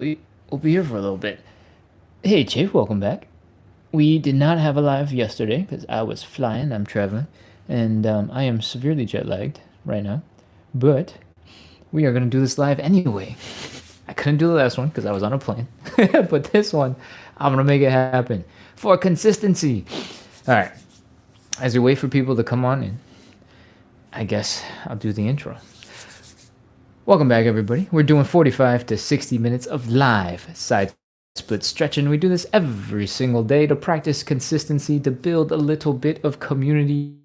we'll be here for a little bit. Hey, Chief, welcome back. We did not have a live yesterday because I was flying, I'm traveling, and I am severely jet lagged right now. But we are going to do this live anyway. I couldn't do the last one because I was on a plane. But this one, I'm going to make it happen for consistency. All right. As we wait for people to come on in, I guess I'll do the intro. Welcome back, everybody. We're doing 45 to 60 minutes of live side split stretching. We do this every single day to practice consistency, to build a little bit of community.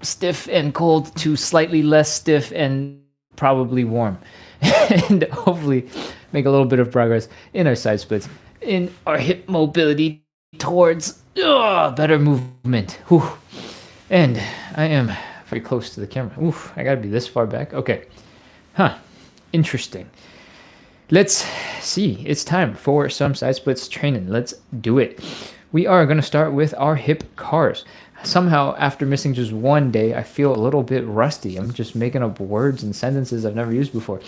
Stiff and cold to slightly less stiff and probably warm. And hopefully make a little bit of progress in our side splits, in our hip mobility towards better movement. Whew. And I am very close to the camera. Oof, I gotta be this far back. Okay. Interesting. Let's see. It's time for some side splits training. Let's do it. We are going to start with our hip cars. Somehow, after missing just one day, I feel a little bit rusty. I'm just making up words and sentences I've never used before.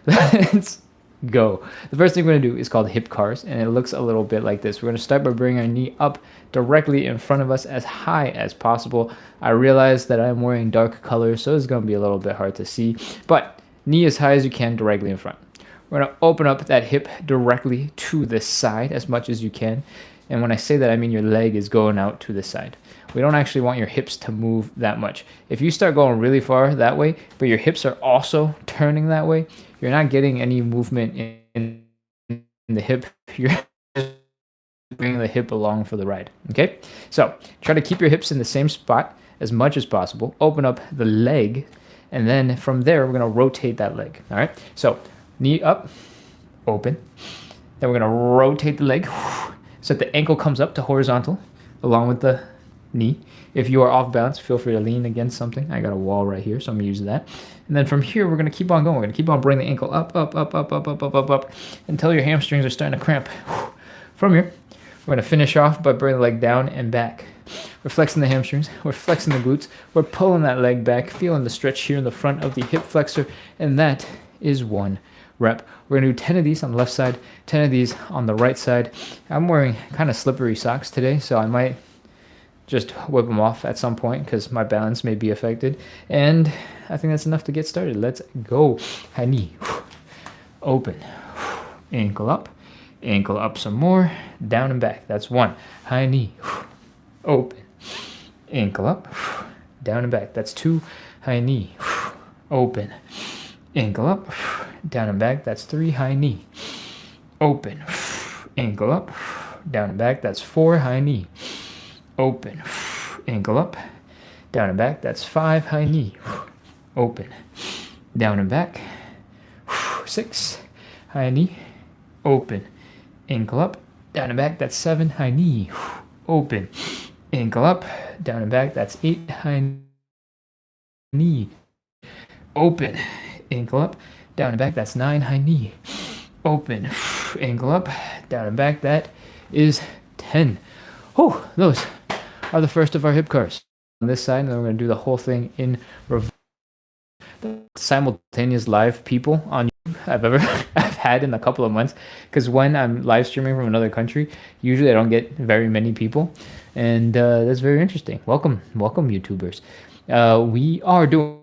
Let's go. The first thing we're going to do is called hip cars, and it looks a little bit like this. We're going to start by bringing our knee up directly in front of us as high as possible. I realize that I'm wearing dark colors, so it's going to be a little bit hard to see, but knee as high as you can directly in front. We're going to open up that hip directly to the side as much as you can. And when I say that, I mean your leg is going out to the side. We don't actually want your hips to move that much. If you start going really far that way, but your hips are also turning that way, you're not getting any movement in the hip. You're just bringing the hip along for the ride. Okay? So try to keep your hips in the same spot as much as possible. Open up the leg. And then from there, we're going to rotate that leg. All right? So knee up, open. Then we're going to rotate the leg so that the ankle comes up to horizontal along with the knee. If you are off balance, feel free to lean against something. I got a wall right here, so I'm going to use that. And then from here, we're going to keep on going. We're going to keep on bringing the ankle up, up, until your hamstrings are starting to cramp. From here, we're going to finish off by bringing the leg down and back. We're flexing the hamstrings, we're flexing the glutes, we're pulling that leg back, feeling the stretch here in the front of the hip flexor, and that is one rep. We're going to do 10 of these on the left side, 10 of these on the right side. I'm wearing kind of slippery socks today, so I might just whip them off at some point because my balance may be affected. And I think that's enough to get started. Let's go. High knee, open, ankle up some more, down and back. That's one. High knee, open, ankle up, down and back. That's two. High knee, open, ankle up, down and back. That's three. High knee, open, ankle up, down and back. That's four. High knee, open, ankle up, down and back. That's five. High knee, open, down and back. Six. High knee, open, ankle up, down and back. That's seven. High knee, open, ankle up, down and back. That's eight. High knee, open, ankle up, down and back. That's nine. High knee, open, ankle up, down and back. That is 10. Oh, those are the first of our hip cars on this side, and then we're going to do the whole thing in reverse. The simultaneous live people on YouTube I've had in a couple of months, because when I'm live streaming from another country, usually I don't get very many people, and that's very interesting. Welcome YouTubers. We are doing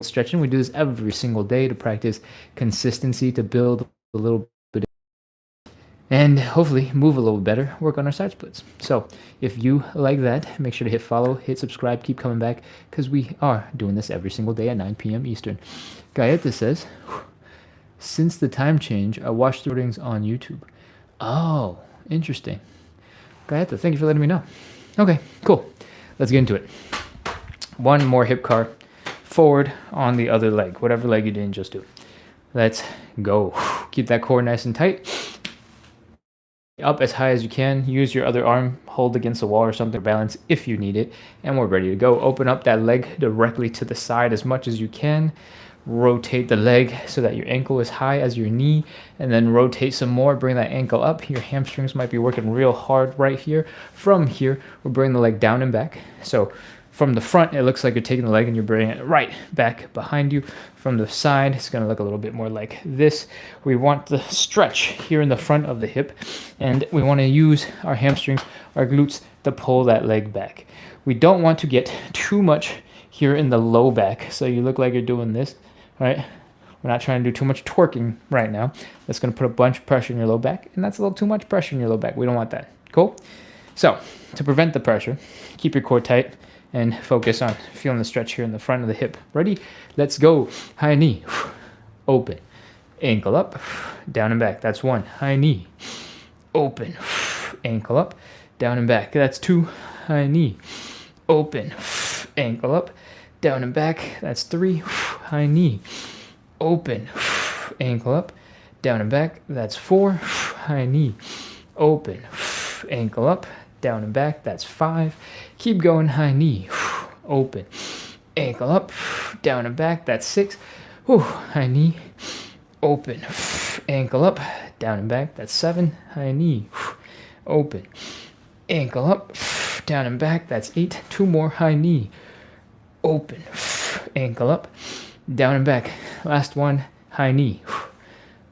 stretching. We do this every single day to practice consistency, to build a little bit and hopefully move a little better, work on our side splits. So if you like that, make sure to hit follow, hit subscribe, keep coming back, because we are doing this every single day at 9 p.m. Eastern. Gaeta says, since the time change, I watched the recordings on YouTube. Oh, interesting. Gaeta, thank you for letting me know. Okay, cool. Let's get into it. One more hip car forward on the other leg, whatever leg you didn't just do. Let's go. Keep that core nice and tight. Up as high as you can. Use your other arm, hold against the wall or something to balance if you need it. And we're ready to go. Open up that leg directly to the side as much as you can. Rotate the leg so that your ankle is high as your knee, and then rotate some more. Bring that ankle up. Your hamstrings might be working real hard right here. From here, we'll bring the leg down and back. So From the front, it looks like you're taking the leg and you're bringing it right back behind you. From the side, it's going to look a little bit more like this. We want the stretch here in the front of the hip, and we want to use our hamstrings, our glutes, to pull that leg back. We don't want to get too much here in the low back, so you look like you're doing this, right? We're not trying to do too much twerking right now. That's going to put a bunch of pressure in your low back, and that's a little too much pressure in your low back. We don't want that. Cool? So, to prevent the pressure, keep your core tight and focus on feeling the stretch here in the front of the hip. Ready? Let's go. High knee. Open. Ankle up. Down and back. That's 1. High knee. Open. Ankle up. Down and back. That's 2. High knee. Open. Ankle up. Down and back. That's 3. High knee. Open. Ankle up. Down and back. That's 4. High knee. Open. Ankle up. Down and back. That's 5. Keep going. High knee. Open. Ankle up. Down and back. That's 6. High knee. Open. Ankle up. Down and back. That's 7. High knee. Open. Ankle up. Down and back. That's 8. 2 more. High knee. Open. Ankle up. Down and back. Last one. High knee.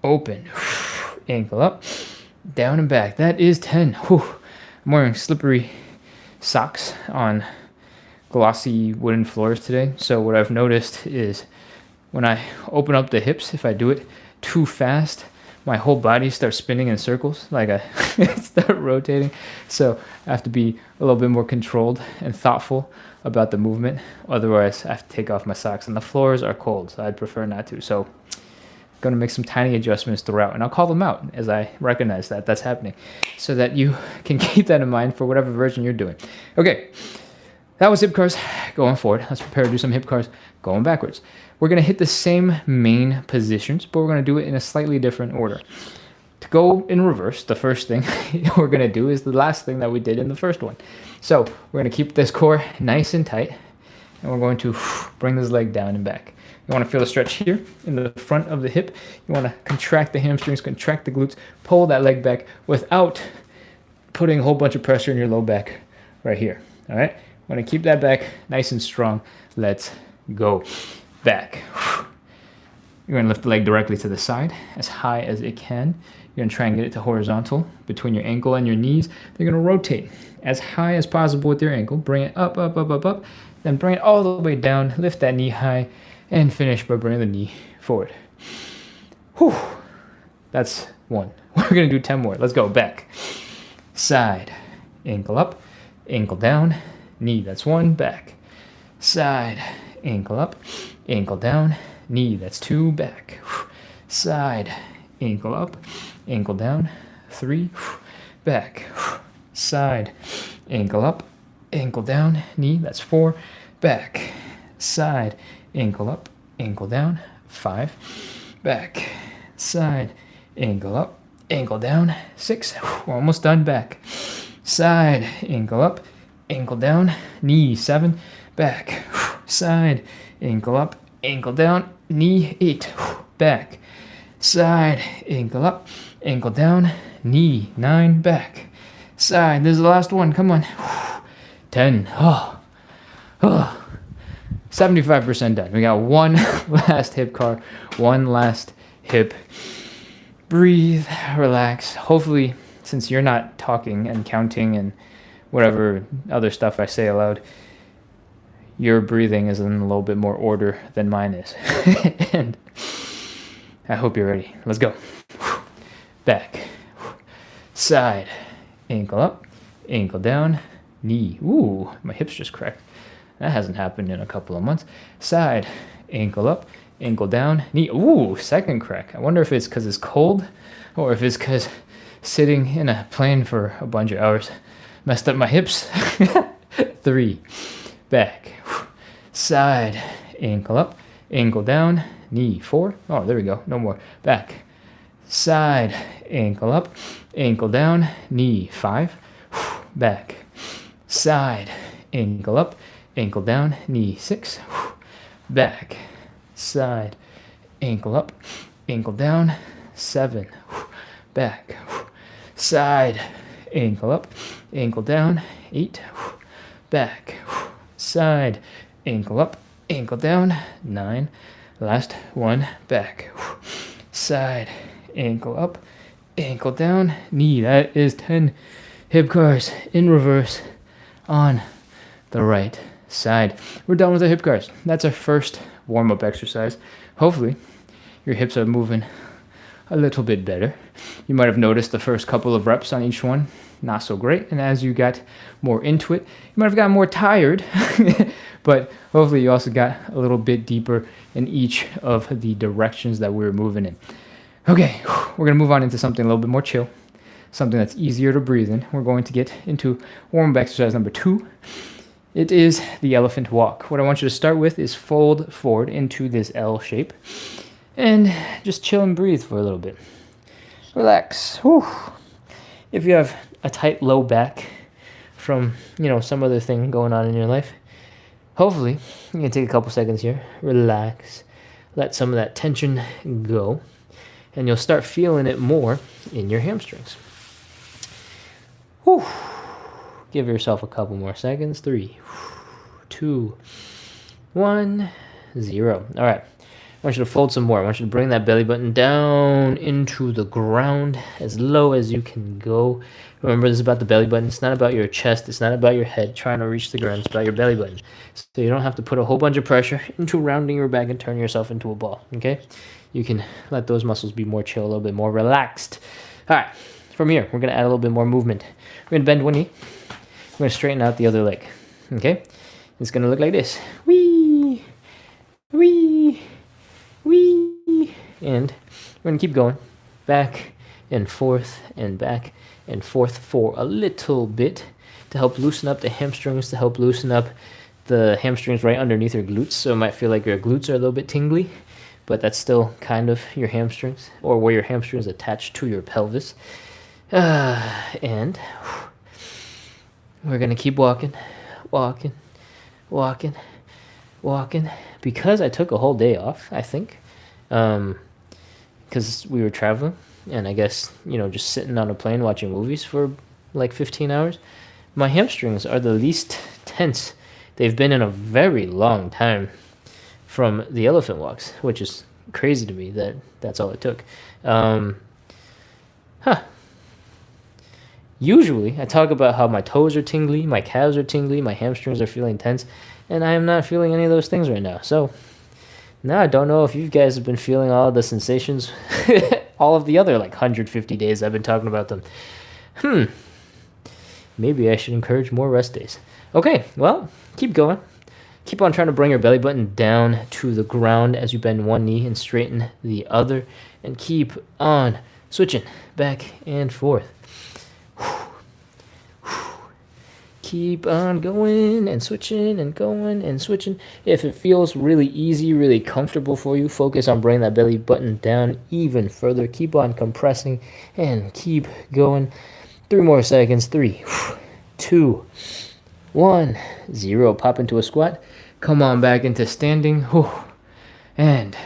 Open. Ankle up. Down and back. That is 10. I'm wearing slippery socks on glossy wooden floors today. So what I've noticed is when I open up the hips, if I do it too fast, my whole body starts spinning in circles, like I start rotating. So I have to be a little bit more controlled and thoughtful about the movement. Otherwise, I have to take off my socks. And the floors are cold, so I'd prefer not to. So going to make some tiny adjustments throughout, and I'll call them out as I recognize that that's happening, so that you can keep that in mind for whatever version you're doing. Okay, that was hip curls going forward. Let's prepare to do some hip curls going backwards. We're going to hit the same main positions, but we're going to do it in a slightly different order. To go in reverse, the first thing we're going to do is the last thing that we did in the first one. So we're going to keep this core nice and tight, and we're going to bring this leg down and back. You want to feel a stretch here in the front of the hip. You want to contract the hamstrings, contract the glutes, pull that leg back without putting a whole bunch of pressure in your low back right here. All right? You want to keep that back nice and strong. Let's go. Back. You're going to lift the leg directly to the side as high as it can. You're going to try and get it to horizontal between your ankle and your knees. They're going to rotate as high as possible with your ankle. Bring it up, up, up, up, up. Then bring it all the way down. Lift that knee high. And finish by bringing the knee forward. That's 1. We're going to do 10 more. Let's go. Back. Side. Ankle up. Ankle down. Knee. That's 1. Back. Side. Ankle up. Ankle down. Knee. That's 2. Back. Side. Ankle up. Ankle down. 3. Back. Side. Ankle up. Ankle down. Knee. That's 4. Back. Side. Ankle up, ankle down, 5, back, side, ankle up, ankle down, 6, we're almost done, back, side, ankle up, ankle down, knee, 7, back, side, ankle up, ankle down, knee, 8, back, side, ankle up, ankle down, knee, 9, back, side, this is the last one, come on, 10, 75% done. We got one last hip car, one last hip. Breathe, relax. Hopefully, since you're not talking and counting and whatever other stuff I say aloud, your breathing is in a little bit more order than mine is. And I hope you're ready. Let's go. Back. Side. Ankle up. Ankle down. Knee. Ooh, my hips just cracked. That hasn't happened in a couple of months. Side, ankle up, ankle down, knee. Ooh, second crack. I wonder if it's because it's cold or if it's because sitting in a plane for a bunch of hours messed up my hips. 3, back, side, ankle up, ankle down, knee. 4. Oh, there we go. No more. Back, side, ankle up, ankle down, knee. 5, back, side, ankle up, ankle down, knee. 6, back, side, ankle up, ankle down. 7, back, side, ankle up, ankle down. 8, back, side, ankle up, ankle down, 9, last one, back, side, ankle up, ankle down, knee, that is 10 hip cars in reverse on the right side. We're done with the hip cars. That's our first warm-up exercise. Hopefully your hips are moving a little bit better. You might have noticed the first couple of reps on each one, not so great. And as you got more into it, you might have gotten more tired, but hopefully you also got a little bit deeper in each of the directions that we were moving in. Okay, we're gonna move on into something a little bit more chill, something that's easier to breathe in. We're going to get into warm-up exercise number 2. It is the elephant walk. What I want you to start with is fold forward into this L shape and just chill and breathe for a little bit. Relax. Whew. If you have a tight low back from, some other thing going on in your life, hopefully you can take a couple seconds here, relax, let some of that tension go, and you'll start feeling it more in your hamstrings. Whew. Give yourself a couple more seconds. 3, 2, 1, 0. All right. I want you to fold some more. I want you to bring that belly button down into the ground as low as you can go. Remember, this is about the belly button. It's not about your chest. It's not about your head trying to reach the ground. It's about your belly button. So you don't have to put a whole bunch of pressure into rounding your back and turning yourself into a ball, okay? You can let those muscles be more chill, a little bit more relaxed. All right. From here, we're going to add a little bit more movement. We're going to bend one knee. We're going to straighten out the other leg, okay? It's going to look like this. Wee, wee, wee. And we're going to keep going back and forth and back and forth for a little bit to help loosen up the hamstrings, to help loosen up the hamstrings right underneath your glutes. So it might feel like your glutes are a little bit tingly, but that's still kind of your hamstrings, or where your hamstrings attach to your pelvis. And we're going to keep walking, because I took a whole day off, I think, because we were traveling, and I guess, just sitting on a plane watching movies for like 15 hours. My hamstrings are the least tense they've been in a very long time from the elephant walks, which is crazy to me that that's all it took. Usually, I talk about how my toes are tingly, my calves are tingly, my hamstrings are feeling tense, and I am not feeling any of those things right now. So, now I don't know if you guys have been feeling all of the sensations all of the other 150 days I've been talking about them. Maybe I should encourage more rest days. Okay, well, keep going. Keep on trying to bring your belly button down to the ground as you bend one knee and straighten the other, and keep on switching back and forth. Keep on going and switching and going and switching. If it feels really easy, really comfortable for you, focus on bringing that belly button down even further. Keep on compressing and keep going. 3 more seconds. 3, 2, 1, 0. Pop into a squat. Come on back into standing. And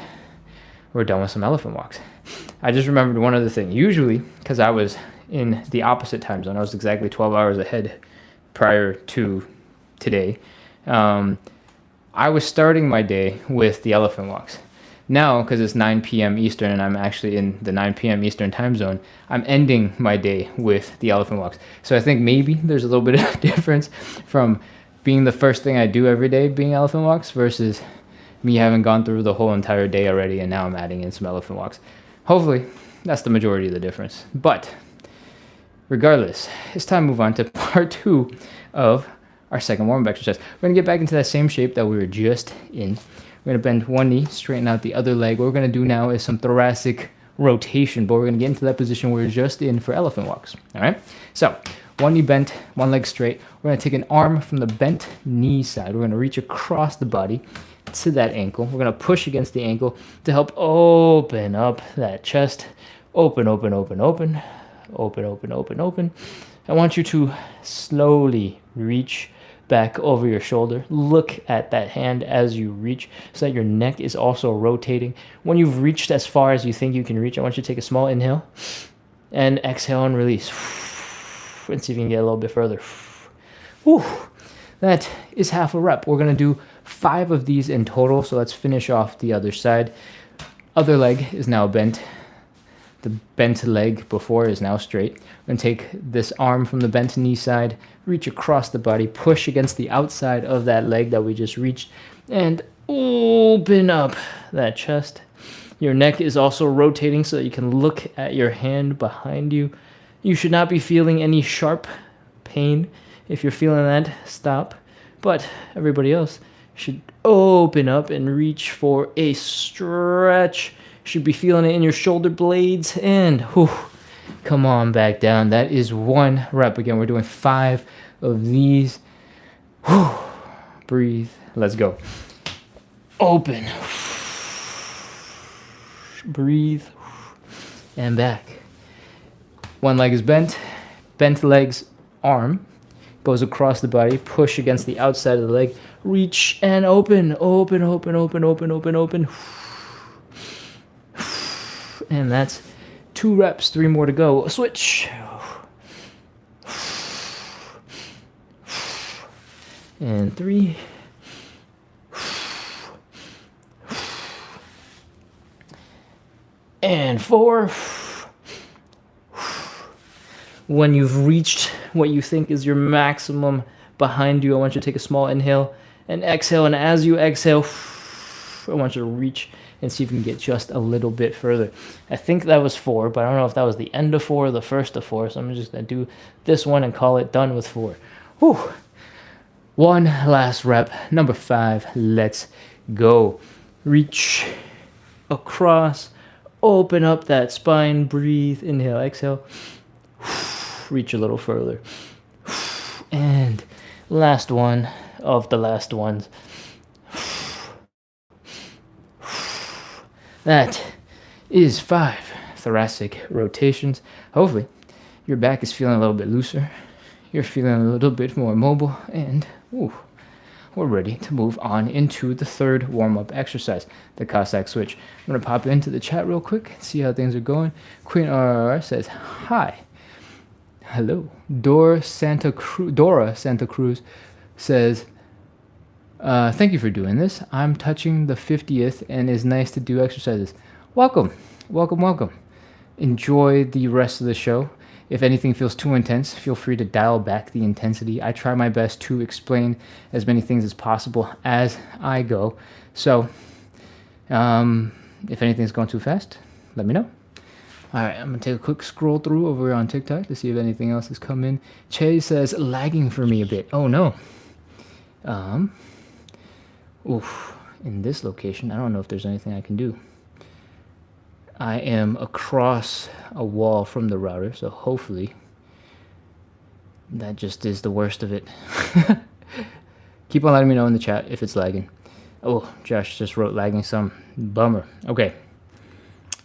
we're done with some elephant walks. I just remembered one other thing. Usually, because I was in the opposite time zone, I was exactly 12 hours ahead prior to today, I was starting my day with the elephant walks. Now, because it's 9 p.m. Eastern and I'm actually in the 9 p.m. Eastern time zone, I'm ending my day with the elephant walks. So I think maybe there's a little bit of difference from being the first thing I do every day being elephant walks versus me having gone through the whole entire day already and now I'm adding in some elephant walks. Hopefully, that's the majority of the difference. But regardless, it's time to move on to part 2 of our second warm-up exercise. We're going to get back into that same shape that we were just in. We're going to bend one knee, straighten out the other leg. What we're going to do now is some thoracic rotation, but we're going to get into that position we were just in for elephant walks. All right? So, one knee bent, one leg straight. We're going to take an arm from the bent knee side. We're going to reach across the body to that ankle. We're going to push against the ankle to help open up that chest. Open, open, open, open. Open, open, open, open. I want you to slowly reach back over your shoulder. Look at that hand as you reach so that your neck is also rotating. When you've reached as far as you think you can reach, I want you to take a small inhale and exhale and release. And see if you can get a little bit further. Whew. That is half a rep. We're going to do 5 of these in total, so let's finish off the other side. Other leg is now bent. The bent leg before is now straight. We're going to take this arm from the bent knee side, reach across the body, push against the outside of that leg that we just reached, and open up that chest. Your neck is also rotating so that you can look at your hand behind you. You should not be feeling any sharp pain. If you're feeling that, stop. But everybody else should open up and reach for a stretch. Should be feeling it in your shoulder blades, and come on back down. That is 1 rep. Again, we're doing 5 of these. Breathe. Let's go. Open. Breathe. And back. 1 leg is bent. Bent leg's arm goes across the body. Push against the outside of the leg. Reach and open. Open, open, open, open, open, open. And that's 2 reps, 3 more to go. Switch. And 3. And 4. When you've reached what you think is your maximum behind you, I want you to take a small inhale and exhale. And as you exhale, I want you to reach and see if you can get just a little bit further. I think that was 4, but I don't know if that was the end of 4 or the first of 4. So I'm just going to do this one and call it done with 4. Whew. 1 last rep, number 5. Let's go. Reach across, open up that spine, breathe, inhale, exhale. Reach a little further. And last one of the last ones. That is 5 thoracic rotations. Hopefully, your back is feeling a little bit looser. You're feeling a little bit more mobile, and we're ready to move on into the 3rd warm-up exercise, the Cossack switch. I'm going to pop into the chat real quick and see how things are going. Queen RRR says, hi. Hello. Dora Santa Cruz says, thank you for doing this. I'm touching the 50th and it's nice to do exercises. Welcome. Welcome, welcome. Enjoy the rest of the show. If anything feels too intense, feel free to dial back the intensity. I try my best to explain as many things as possible as I go. So, if anything's going too fast, let me know. All right, I'm going to take a quick scroll through over on TikTok to see if anything else has come in. Che says, lagging for me a bit. Oh, no. In this location, I don't know if there's anything I can do. I am across a wall from the router, so hopefully that just is the worst of it. Keep on letting me know in the chat if it's lagging. Oh, Josh just wrote lagging some. Bummer. Okay.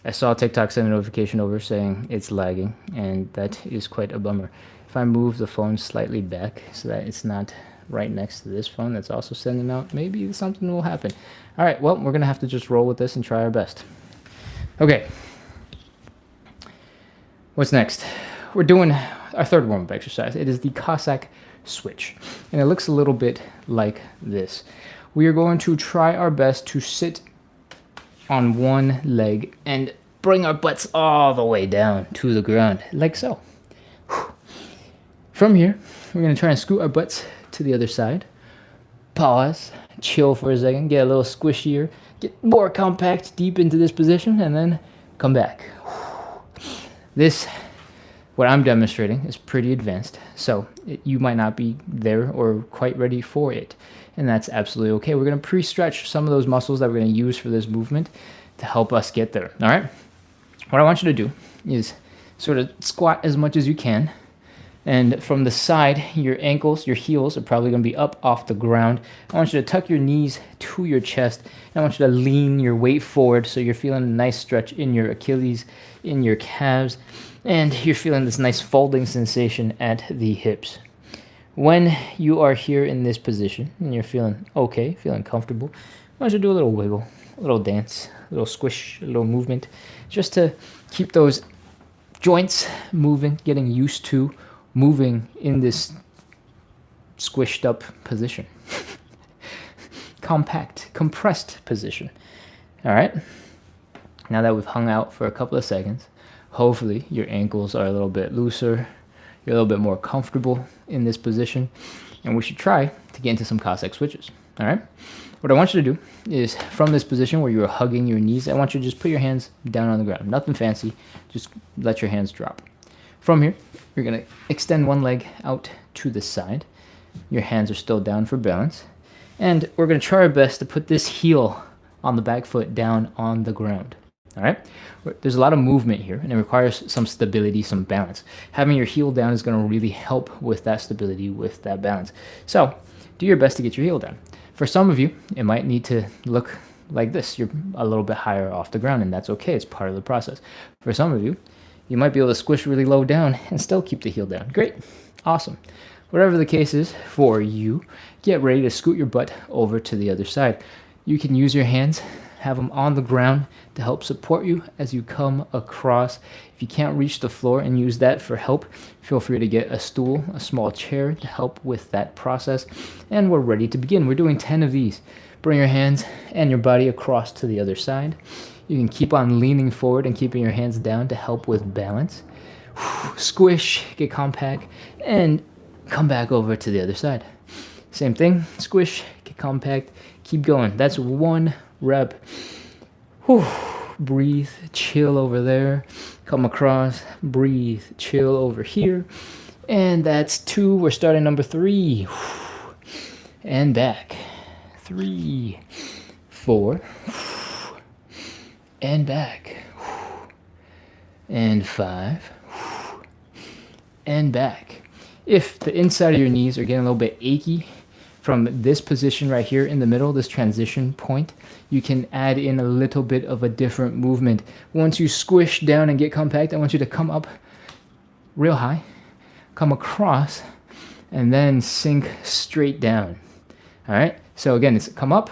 I saw TikTok send a notification over saying it's lagging, and that is quite a bummer. If I move the phone slightly back so that it's not right next to this phone that's also sending out, maybe something will happen. All right, well, we're going to have to just roll with this and try our best. Okay. What's next? We're doing our 3rd warm-up exercise. It is the Cossack switch, and it looks a little bit like this. We are going to try our best to sit on 1 leg and bring our butts all the way down to the ground, like so. From here, we're going to try and scoot our butts to the other side. Pause, chill for a second, get a little squishier, get more compact deep into this position, and then come back. This, what I'm demonstrating, is pretty advanced, so you might not be there or quite ready for it, and that's absolutely okay. We're going to pre-stretch some of those muscles that we're going to use for this movement to help us get there, all right? What I want you to do is sort of squat as much as you can, and from the side, your ankles, your heels are probably going to be up off the ground. I want you to tuck your knees to your chest, and I want you to lean your weight forward so you're feeling a nice stretch in your Achilles, in your calves, and you're feeling this nice folding sensation at the hips. When you are here in this position and you're feeling okay, feeling comfortable, I want you to do a little wiggle, a little dance, a little squish, a little movement, just to keep those joints moving, getting used to moving in this squished up position. Compact, compressed position. All right. Now that we've hung out for a couple of seconds, hopefully your ankles are a little bit looser. You're a little bit more comfortable in this position. And we should try to get into some Cossack switches. All right. What I want you to do is from this position where you're hugging your knees, I want you to just put your hands down on the ground. Nothing fancy. Just let your hands drop. From here, you're going to extend one leg out to the side. Your hands are still down for balance. And we're going to try our best to put this heel on the back foot down on the ground. All right. There's a lot of movement here, and it requires some stability, some balance. Having your heel down is going to really help with that stability, with that balance. So do your best to get your heel down. For some of you, it might need to look like this. You're a little bit higher off the ground, and that's okay. It's part of the process. For some of you, you might be able to squish really low down and still keep the heel down. Great. Awesome. Whatever the case is for you, get ready to scoot your butt over to the other side. You can use your hands, have them on the ground to help support you as you come across. If you can't reach the floor and use that for help, feel free to get a stool, a small chair to help with that process. And we're ready to begin. We're doing 10 of these. Bring your hands and your body across to the other side. You can keep on leaning forward and keeping your hands down to help with balance. Squish, get compact, and come back over to the other side. Same thing, squish, get compact, keep going. That's one rep. Whew. Breathe, chill over there, come across, breathe, chill over here. And that's 2. We're starting number 3. And back. 3, 4, and back. And 5, and back. If the inside of your knees are getting a little bit achy from this position right here in the middle, this transition point, you can add in a little bit of a different movement. Once you squish down and get compact, I want you to come up real high, come across, and then sink straight down. All right? So again, it's come up,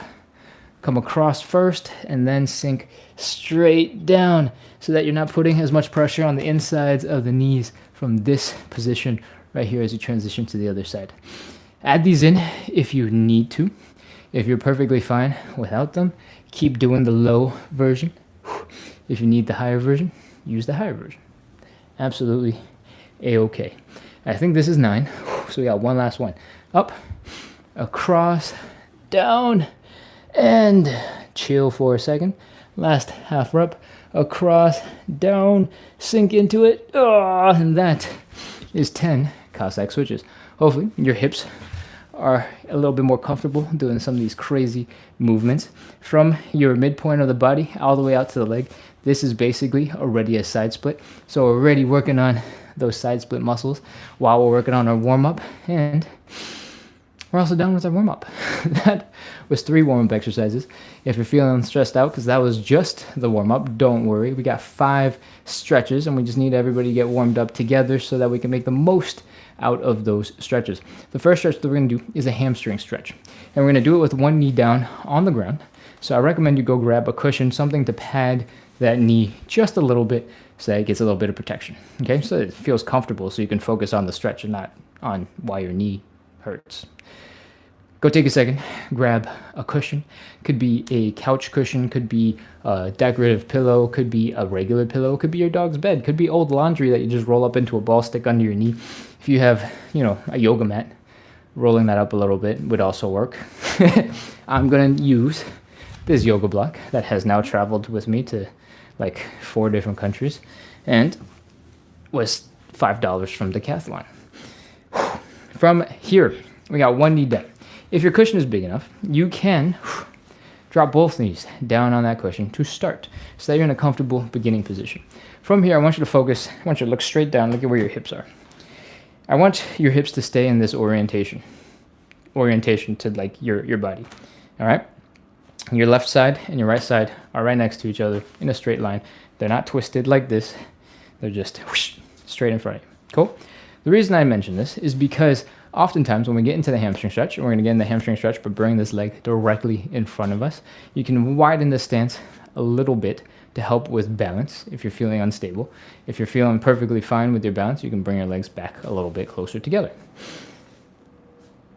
come across first, and then sink straight down so that you're not putting as much pressure on the insides of the knees from this position right here as you transition to the other side. Add these in if you need to. If you're perfectly fine without them, keep doing the low version. If you need the higher version, use the higher version. Absolutely A-okay. I think this is 9, so we got one last one. Up, across, down, and chill for a second. Last half rep, across, down, sink into it. And that is 10 Cossack switches. Hopefully your hips are a little bit more comfortable doing some of these crazy movements. From your midpoint of the body all the way out to the leg, this is basically already a side split. So we're already working on those side split muscles while we're working on our warm-up, and we're also done with our warm-up. That was 3 warm-up exercises. If you're feeling stressed out because that was just the warm-up, don't worry. We got 5 stretches, and we just need everybody to get warmed up together so that we can make the most out of those stretches. The first stretch that we're going to do is a hamstring stretch, and we're going to do it with one knee down on the ground. So I recommend you go grab a cushion, something to pad that knee just a little bit so that it gets a little bit of protection. Okay, so it feels comfortable so you can focus on the stretch and not on why your knee hurts. Go take a second, grab a cushion. Could be a couch cushion, could be a decorative pillow, could be a regular pillow, could be your dog's bed, could be old laundry that you just roll up into a ball stick under your knee. If you have, a yoga mat, rolling that up a little bit would also work. I'm going to use this yoga block that has now traveled with me to like 4 different countries and was $5 from Decathlon. From here, we got one knee down. If your cushion is big enough, you can drop both knees down on that cushion to start so that you're in a comfortable beginning position. From here, I want you to focus. I want you to look straight down. Look at where your hips are. I want your hips to stay in this orientation to like your body. All right? Your left side and your right side are right next to each other in a straight line. They're not twisted like this. They're just whoosh, straight in front of you. Cool? The reason I mention this is because oftentimes when we get into the hamstring stretch, and we're going to get in the hamstring stretch, but bring this leg directly in front of us, you can widen the stance a little bit to help with balance if you're feeling unstable. If you're feeling perfectly fine with your balance, you can bring your legs back a little bit closer together.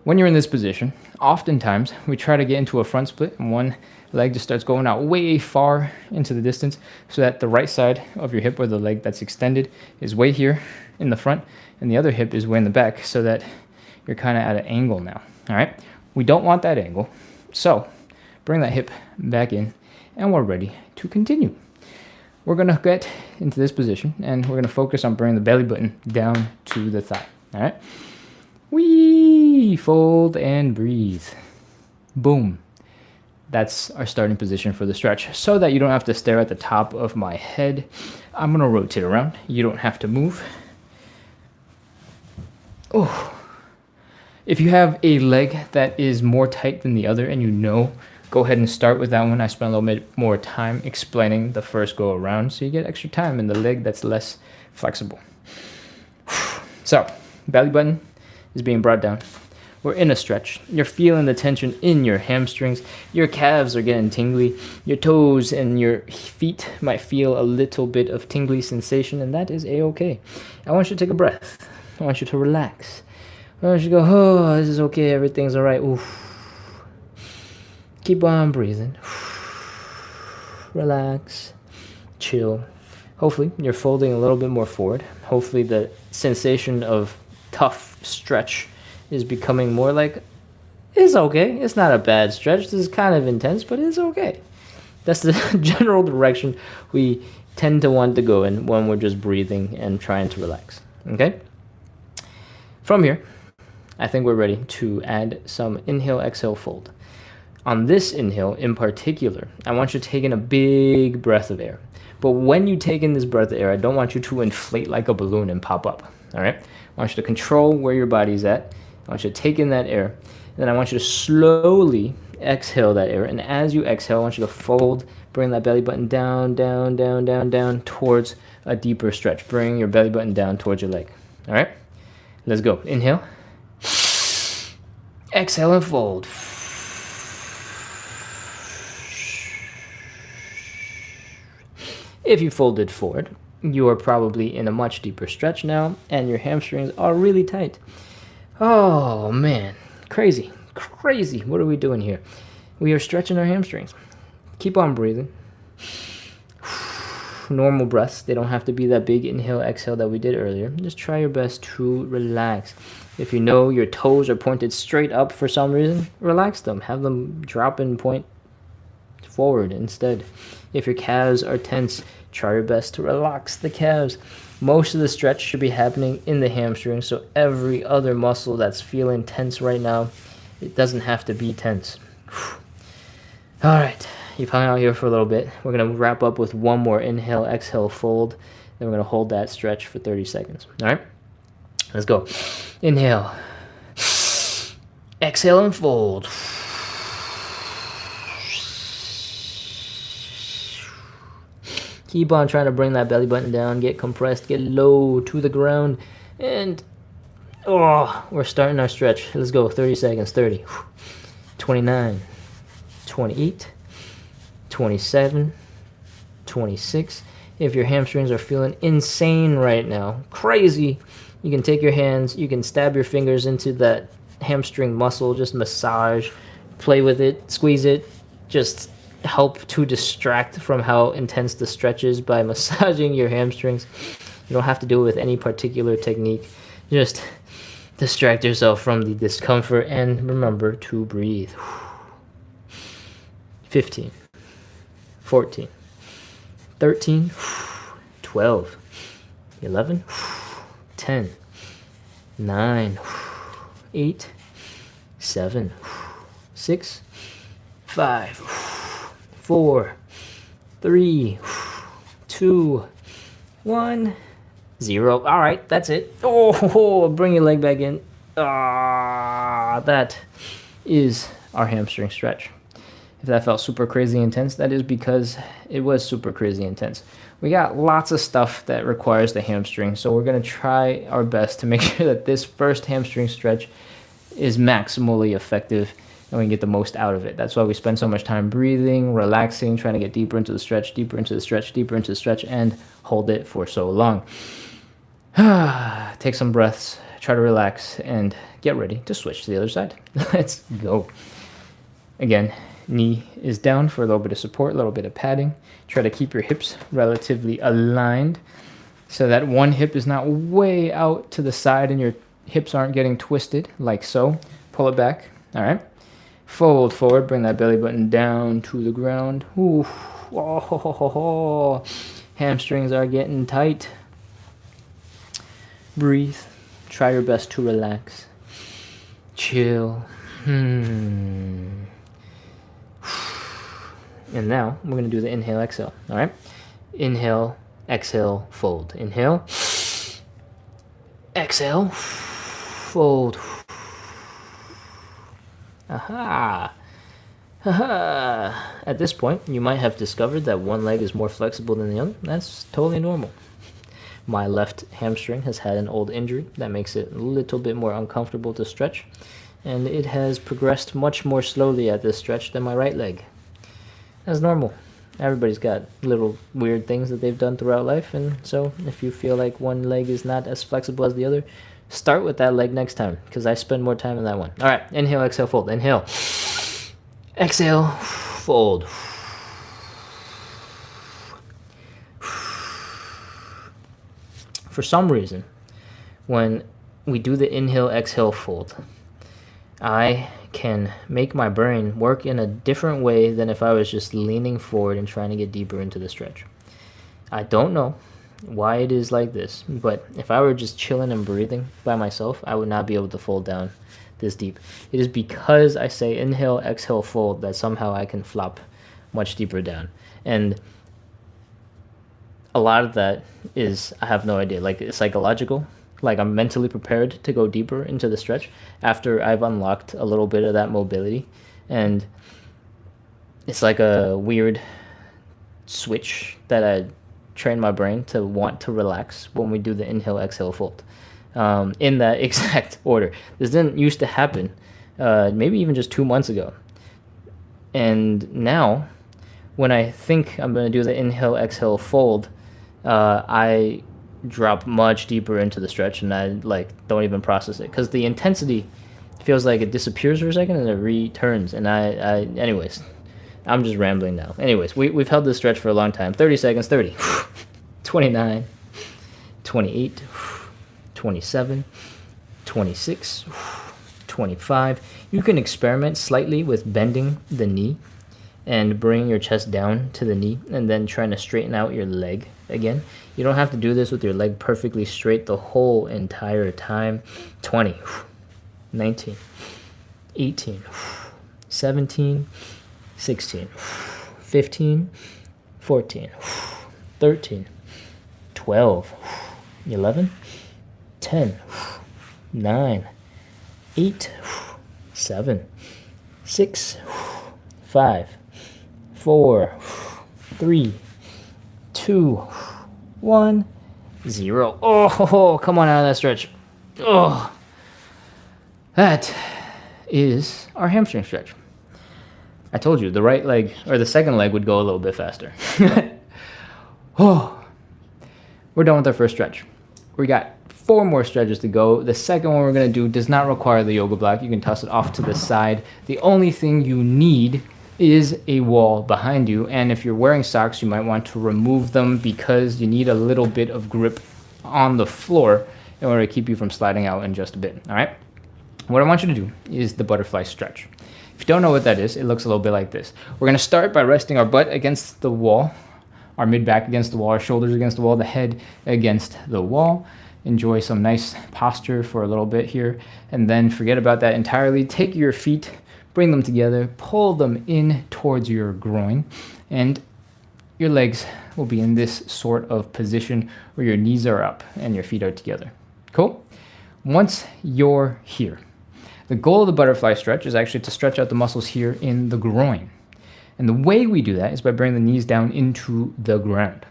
When you're in this position, oftentimes we try to get into a front split and one leg just starts going out way far into the distance so that the right side of your hip or the leg that's extended is way here in the front and the other hip is way in the back so that you're kind of at an angle now. All right. We don't want that angle. So bring that hip back in and we're ready to continue. We're going to get into this position and we're going to focus on bringing the belly button down to the thigh. All right. We fold and breathe. Boom. That's our starting position for the stretch. So that you don't have to stare at the top of my head, I'm going to rotate around. You don't have to move. Oh. If you have a leg that is more tight than the other and you know, go ahead and start with that one. I spent a little bit more time explaining the first go around so you get extra time in the leg that's less flexible. So, belly button is being brought down. We're in a stretch. You're feeling the tension in your hamstrings. Your calves are getting tingly. Your toes and your feet might feel a little bit of tingly sensation, and that is a-okay. I want you to take a breath. I want you to relax. I want you to go, oh, this is okay. Everything's all right. Oof. Keep on breathing. Relax. Chill. Hopefully, you're folding a little bit more forward. Hopefully, the sensation of tough stretch is becoming more like, it's okay. It's not a bad stretch. This is kind of intense, but it's okay. That's the general direction we tend to want to go in when we're just breathing and trying to relax. Okay? From here, I think we're ready to add some inhale, exhale, fold. On this inhale in particular, I want you to take in a big breath of air. But when you take in this breath of air, I don't want you to inflate like a balloon and pop up. All right? I want you to control where your body's at. I want you to take in that air. And then I want you to slowly exhale that air. And as you exhale, I want you to fold, bring that belly button down, down, down, down, down towards a deeper stretch. Bring your belly button down towards your leg. All right? Let's go. Inhale. Exhale and fold. If you folded forward, you are probably in a much deeper stretch now, and your hamstrings are really tight. Oh, man. Crazy. Crazy. What are we doing here? We are stretching our hamstrings. Keep on breathing. Normal breaths. They don't have to be that big inhale, exhale that we did earlier. Just try your best to relax. If you know your toes are pointed straight up for some reason, relax them. Have them drop and point forward instead. If your calves are tense, try your best to relax the calves. Most of the stretch should be happening in the hamstring, so every other muscle that's feeling tense right now, it doesn't have to be tense. All right, you've hung out here for a little bit. We're going to wrap up with one more inhale, exhale, fold. Then we're going to hold that stretch for 30 seconds. All right, let's go. Inhale. Exhale and fold. Keep on trying to bring that belly button down, get compressed, get low to the ground, and we're starting our stretch. Let's go, 30 seconds, 30, 29, 28, 27, 26. If your hamstrings are feeling insane right now, crazy, you can take your hands, you can stab your fingers into that hamstring muscle, just massage, play with it, squeeze it, just help to distract from how intense the stretch is by massaging your hamstrings. You don't have to do it with any particular technique. Just distract yourself from the discomfort and remember to breathe. 15, 14, 13, 12, 11, 10, 9, 8, 7, 6, 5, 4, 3, 2, 1, 0. All right, that's it. Oh, bring your leg back in. That is our hamstring stretch. If that felt super crazy intense, that is because it was super crazy intense. We got lots of stuff that requires the hamstring, so we're going to try our best to make sure that this first hamstring stretch is maximally effective and we can get the most out of it. That's why we spend so much time breathing, relaxing, trying to get deeper into the stretch, deeper into the stretch, deeper into the stretch, and hold it for so long. Take some breaths. try to relax and get ready to switch to the other side. Let's go. Again, knee is down for a little bit of support, a little bit of padding. Try to keep your hips relatively aligned so that one hip is not way out to the side and your hips aren't getting twisted, like so. Pull it back. All right. Fold forward. Bring that belly button down to the ground. Ooh. Oh. Hamstrings are getting tight. Breathe. Try your best to relax. Chill. And now we're going to do the inhale, exhale. All right. Inhale, exhale, fold. Inhale. Exhale. Fold. Aha. Aha. At this point, you might have discovered that one leg is more flexible than the other. That's totally normal. My left hamstring has had an old injury that makes it a little bit more uncomfortable to stretch, and it has progressed much more slowly at this stretch than my right leg. That's normal. Everybody's got little weird things that they've done throughout life, and so if you feel like one leg is not as flexible as the other, start with that leg next time, because I spend more time on that one. All right, inhale, exhale, fold. Inhale. Exhale, fold. For some reason, when we do the inhale, exhale, fold, I can make my brain work in a different way than if I was just leaning forward and trying to get deeper into the stretch. I don't know why it is like this, but if I were just chilling and breathing by myself, I would not be able to fold down this deep. It is because I say inhale, exhale, fold that somehow I can flop much deeper down. And a lot of that is, I have no idea, like it's psychological. Like I'm mentally prepared to go deeper into the stretch after I've unlocked a little bit of that mobility. And it's like a weird switch that I train my brain to want to relax when we do the inhale, exhale, fold. In that exact order. This didn't used to happen, maybe even just 2 months ago. And now, when I think I'm going to do the inhale, exhale, fold, I drop much deeper into the stretch, and I don't even process it, because the intensity feels like it disappears for a second and it returns. And anyways, I'm just rambling now. Anyways, we've held this stretch for a long time. 30 seconds, 30, 29, 28, 27, 26, 25. You can experiment slightly with bending the knee and bringing your chest down to the knee and then trying to straighten out your leg again. You don't have to do this with your leg perfectly straight the whole entire time. 20, 19, 18, 17, 16, 15, 14, 13, 12, 11, 10, 9, 8, 7, 6, 5, 4, 3, 2, 1, 0. Oh, come on out of that stretch. Oh, that is our hamstring stretch. I told you the right leg, or the second leg, would go a little bit faster. Oh, we're done with our first stretch. We got 4 more stretches to go. The second one we're going to do does not require the yoga block. You can toss it off to the side. The only thing you need is a wall behind you, and if you're wearing socks, you might want to remove them because you need a little bit of grip on the floor in order to keep you from sliding out in just a bit. All right? What I want you to do is the butterfly stretch. If you don't know what that is, it looks a little bit like this. We're going to start by resting our butt against the wall, our mid-back against the wall, our shoulders against the wall, the head against the wall. Enjoy some nice posture for a little bit here, and then forget about that entirely. Take your feet, bring them together, pull them in towards your groin, and your legs will be in this sort of position where your knees are up and your feet are together. Cool? Once you're here, the goal of the butterfly stretch is actually to stretch out the muscles here in the groin. And the way we do that is by bringing the knees down into the ground.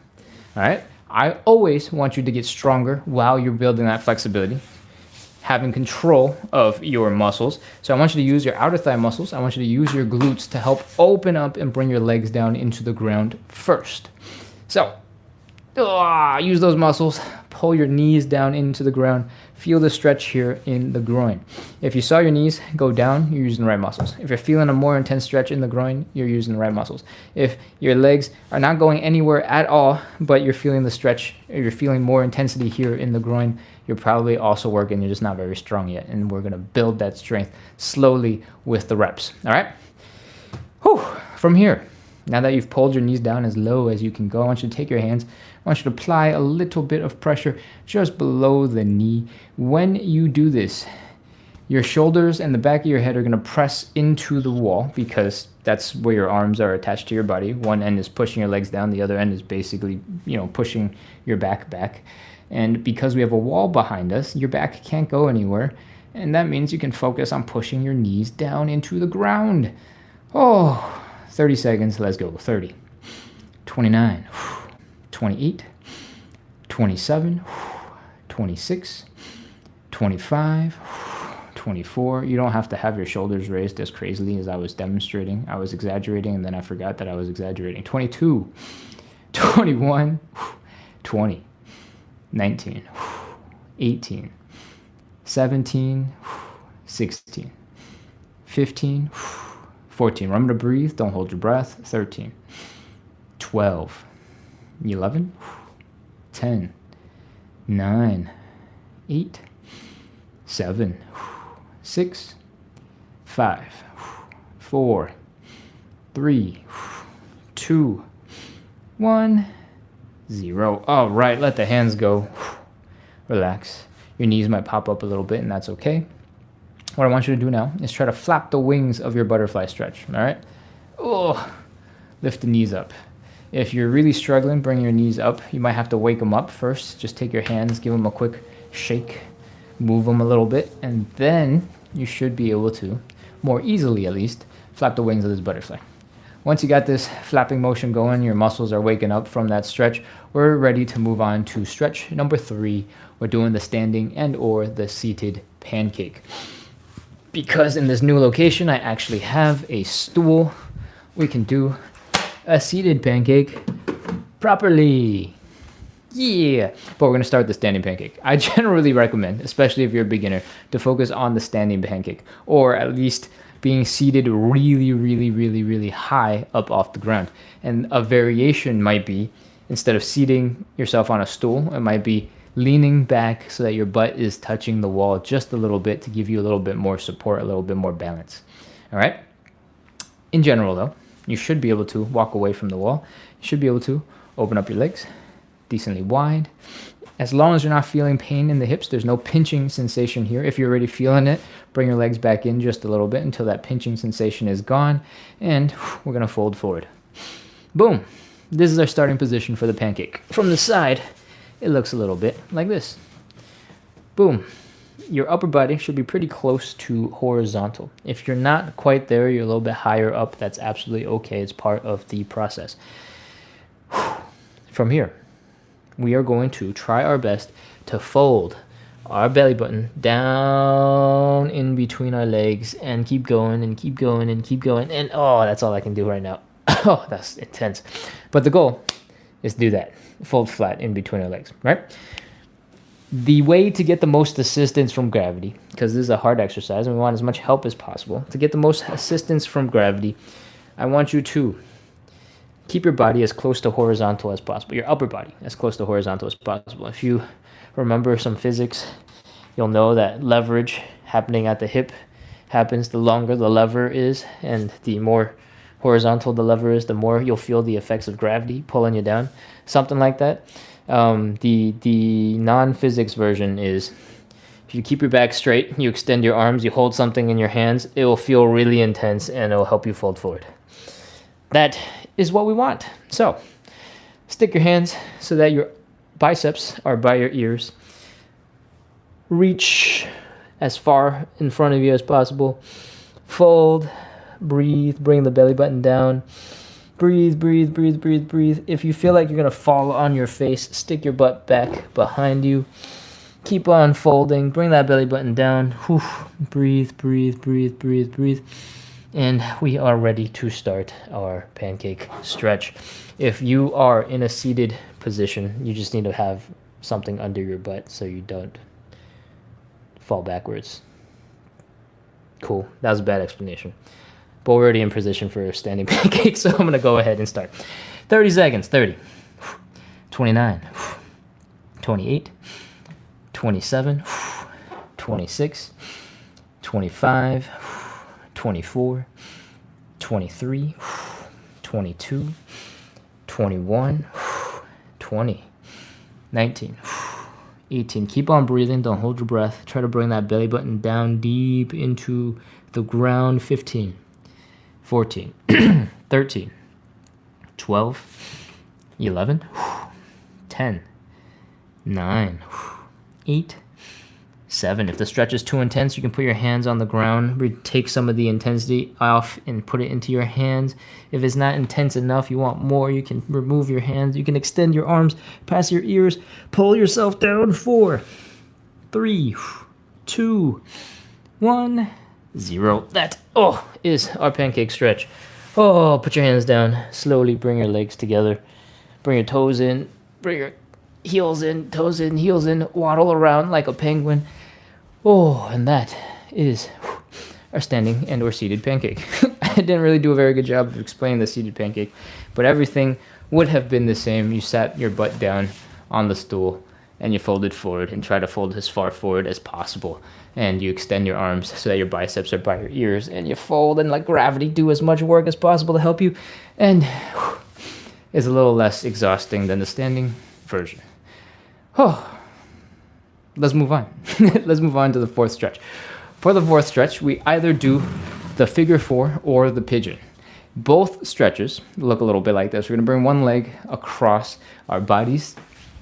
All right? I always want you to get stronger while you're building that flexibility, having control of your muscles. So I want you to use your outer thigh muscles. I want you to use your glutes to help open up and bring your legs down into the ground first. So Use those muscles. Pull your knees down into the ground. Feel the stretch here in the groin. If you saw your knees go down, you're using the right muscles. If you're feeling a more intense stretch in the groin, you're using the right muscles. If your legs are not going anywhere at all, but you're feeling the stretch, or you're feeling more intensity here in the groin, you're probably also working. You're just not very strong yet. And we're going to build that strength slowly with the reps. All right? Whew. From here, now that you've pulled your knees down as low as you can go, I want you to take your hands. I want you to apply a little bit of pressure just below the knee. When you do this, your shoulders and the back of your head are going to press into the wall because that's where your arms are attached to your body. One end is pushing your legs down. The other end is basically, pushing your back. And because we have a wall behind us, your back can't go anywhere. And that means you can focus on pushing your knees down into the ground. 30 seconds. Let's go. 30, 29, 28, 27, 26, 25, 24. You don't have to have your shoulders raised as crazily as I was demonstrating. I was exaggerating, and then I forgot that I was exaggerating. 22, 21, 20, 19, 18, 17, 16, 15, 14. Remember to breathe. Don't hold your breath. 13, 12, 11, 10, 9, 8, 7, 6, 5, 4, 3, 2, 1, 0. All right, let the hands go. Relax. Your knees might pop up a little bit, and that's okay. What I want you to do now is try to flap the wings of your butterfly stretch, all right? Lift the knees up. If you're really struggling, bring your knees up. You might have to wake them up first. Just take your hands, give them a quick shake, move them a little bit, and then you should be able to, more easily at least, flap the wings of this butterfly. Once you got this flapping motion going, your muscles are waking up from that stretch, we're ready to move on to stretch number 3. We're doing the standing and or the seated pancake. Because in this new location, I actually have a stool, we can do a seated pancake properly. Yeah, but we're going to start the standing pancake. I generally recommend, especially if you're a beginner, to focus on the standing pancake, or at least being seated really, really, really, really high up off the ground. And a variation might be, instead of seating yourself on a stool, it might be leaning back so that your butt is touching the wall just a little bit to give you a little bit more support, a little bit more balance. All right? In general, though, you should be able to walk away from the wall. You should be able to open up your legs decently wide. As long as you're not feeling pain in the hips, there's no pinching sensation here. If you're already feeling it, bring your legs back in just a little bit until that pinching sensation is gone, and we're going to fold forward. Boom. This is our starting position for the pancake. From the side, it looks a little bit like this. Boom. Your upper body should be pretty close to horizontal. If you're not quite there, you're a little bit higher up, that's absolutely okay. It's part of the process. From here, we are going to try our best to fold our belly button down in between our legs and keep going and keep going and keep going. And that's all I can do right now. That's intense. But the goal is to do that. Fold flat in between our legs, right? The way to get the most assistance from gravity, because this is a hard exercise and we want as much help as possible, to get the most assistance from gravity, I want you to keep your body as close to horizontal as possible, your upper body as close to horizontal as possible. If you remember some physics, you'll know that leverage happening at the hip happens the longer the lever is, and the more horizontal the lever is, the more you'll feel the effects of gravity pulling you down, something like that. The non-physics version is, if you keep your back straight, you extend your arms, you hold something in your hands, it will feel really intense and it will help you fold forward. That is what we want. So stick your hands so that your biceps are by your ears. Reach as far in front of you as possible. Fold. Breathe, bring the belly button down. Breathe, breathe, breathe, breathe, breathe. If you feel like you're going to fall on your face, stick your butt back behind you. Keep on folding. Bring that belly button down. Whew. Breathe, breathe, breathe, breathe, breathe. And we are ready to start our pancake stretch. If you are in a seated position. You just need to have something under your butt so you don't fall backwards. Cool. That was a bad explanation. But we're already in position for a standing pancake, so I'm going to go ahead and start. 30 seconds. 30. 29. 28. 27. 26. 25. 24. 23. 22. 21. 20. 19. 18. Keep on breathing. Don't hold your breath. Try to bring that belly button down deep into the ground. 15. 14. 13. 12. 11. 10. 9. 8. 7. If the stretch is too intense, you can put your hands on the ground. Take some of the intensity off and put it into your hands. If it's not intense enough, you want more, you can remove your hands. You can extend your arms past your ears. Pull yourself down. 4, 3, 2, 1, 0. That is our pancake stretch. Put your hands down. Slowly bring your legs together. Bring your toes in. Bring your heels in, toes in, heels in. Waddle around like a penguin. And that is our standing and or seated pancake. I didn't really do a very good job of explaining the seated pancake, but everything would have been the same. You sat your butt down on the stool and you folded forward and try to fold as far forward as possible. And you extend your arms so that your biceps are by your ears, and you fold and let gravity do as much work as possible to help you. And it's a little less exhausting than the standing version. Let's move on. Let's move on to the fourth stretch. For the fourth stretch, we either do the figure 4 or the pigeon. Both stretches look a little bit like this. We're going to bring one leg across our bodies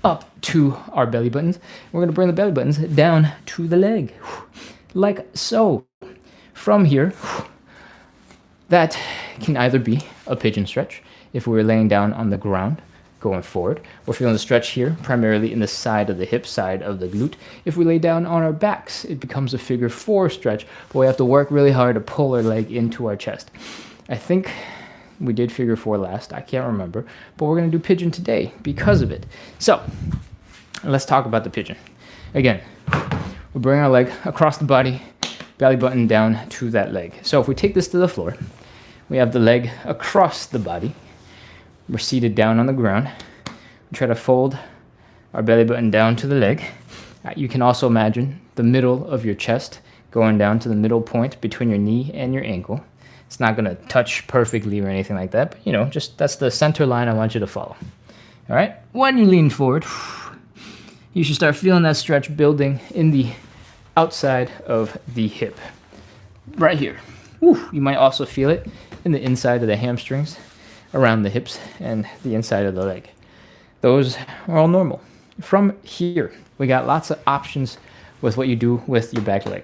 up to our belly buttons. We're going to bring the belly buttons down to the leg, like so. From here, that can either be a pigeon stretch if we were laying down on the ground, going forward. We're feeling the stretch here, primarily in the side of the hip, side of the glute. If we lay down on our backs, it becomes a figure 4 stretch, but we have to work really hard to pull our leg into our chest. I think we did figure 4 last, I can't remember, but we're gonna do pigeon today because of it. So, let's talk about the pigeon. Again, we bring our leg across the body, belly button down to that leg. So if we take this to the floor, we have the leg across the body. We're seated down on the ground. We try to fold our belly button down to the leg. You can also imagine the middle of your chest going down to the middle point between your knee and your ankle. It's not going to touch perfectly or anything like that, but just that's the center line I want you to follow. All right? When you lean forward, you should start feeling that stretch building in the outside of the hip. Right here. You might also feel it in the inside of the hamstrings, around the hips and the inside of the leg. Those are all normal. From here, we got lots of options with what you do with your back leg.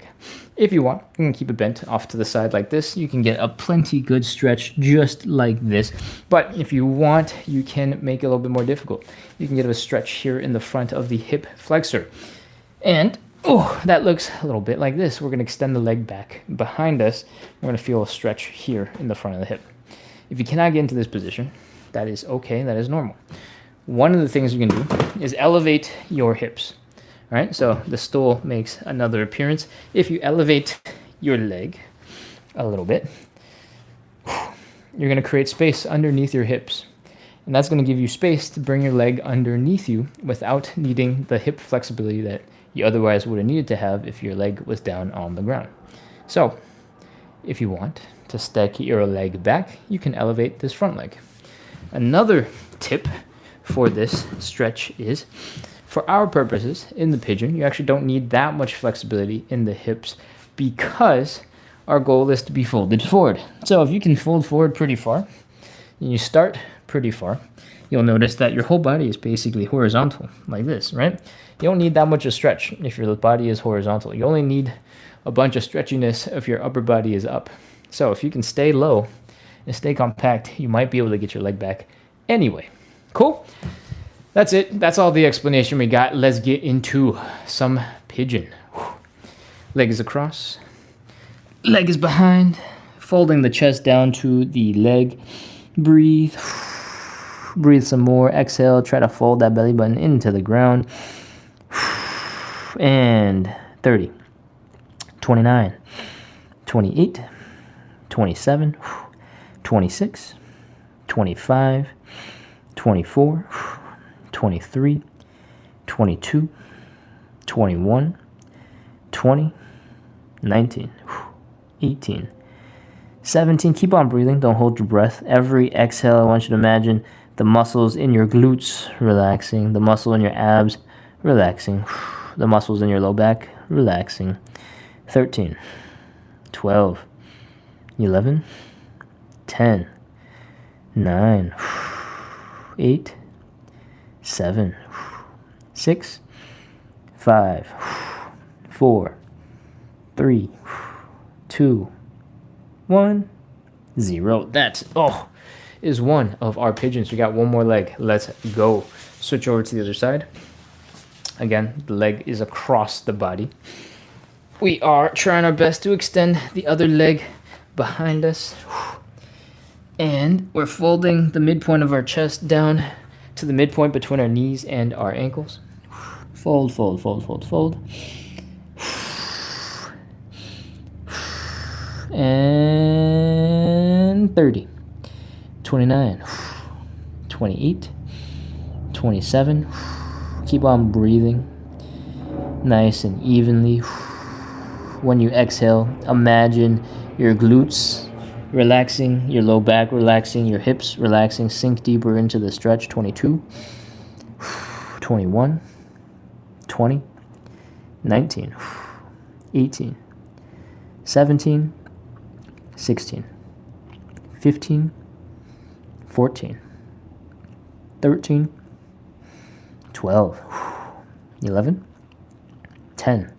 If you want, you can keep it bent off to the side like this. You can get a plenty good stretch just like this. But if you want, you can make it a little bit more difficult. You can get a stretch here in the front of the hip flexor. And that looks a little bit like this. We're going to extend the leg back behind us. We're going to feel a stretch here in the front of the hip. If you cannot get into this position, that is okay, that is normal. One of the things you can do is elevate your hips. All right, so the stool makes another appearance. If you elevate your leg a little bit, you're going to create space underneath your hips. And that's going to give you space to bring your leg underneath you without needing the hip flexibility that you otherwise would have needed to have if your leg was down on the ground. So, if you want to stack your leg back, you can elevate this front leg. Another tip for this stretch is, for our purposes in the pigeon, you actually don't need that much flexibility in the hips because our goal is to be folded forward. So if you can fold forward pretty far, and you start pretty far, you'll notice that your whole body is basically horizontal, like this, right? You don't need that much of stretch if your body is horizontal. You only need a bunch of stretchiness if your upper body is up. So if you can stay low and stay compact, you might be able to get your leg back anyway. Cool? That's it. That's all the explanation we got. Let's get into some pigeon. Leg is across. Leg is behind. Folding the chest down to the leg. Breathe. Breathe some more. Exhale. Try to fold that belly button into the ground. And 30, 29, 28, 27, 26, 25, 24, 23, 22, 21, 20, 19, 18, 17. Keep on breathing. Don't hold your breath. Every exhale, I want you to imagine the muscles in your glutes relaxing, the muscle in your abs relaxing, the muscles in your low back relaxing. 13, 12, 11, 10, 9, 8, 7, 6, 5, 4, 3, 2, 1, 0. That is one of our pigeons. We got one more leg. Let's go. Switch over to the other side. Again, the leg is across the body. We are trying our best to extend the other leg behind us. And we're folding the midpoint of our chest down to the midpoint between our knees and our ankles. Fold, fold, fold, fold, fold. And 30, 29, 28, 27. Keep on breathing nice and evenly. When you exhale, imagine your glutes relaxing, your low back relaxing, your hips relaxing. Sink deeper into the stretch. 22, 21, 20, 19, 18, 17, 16, 15, 14, 13, 12, 11, 10,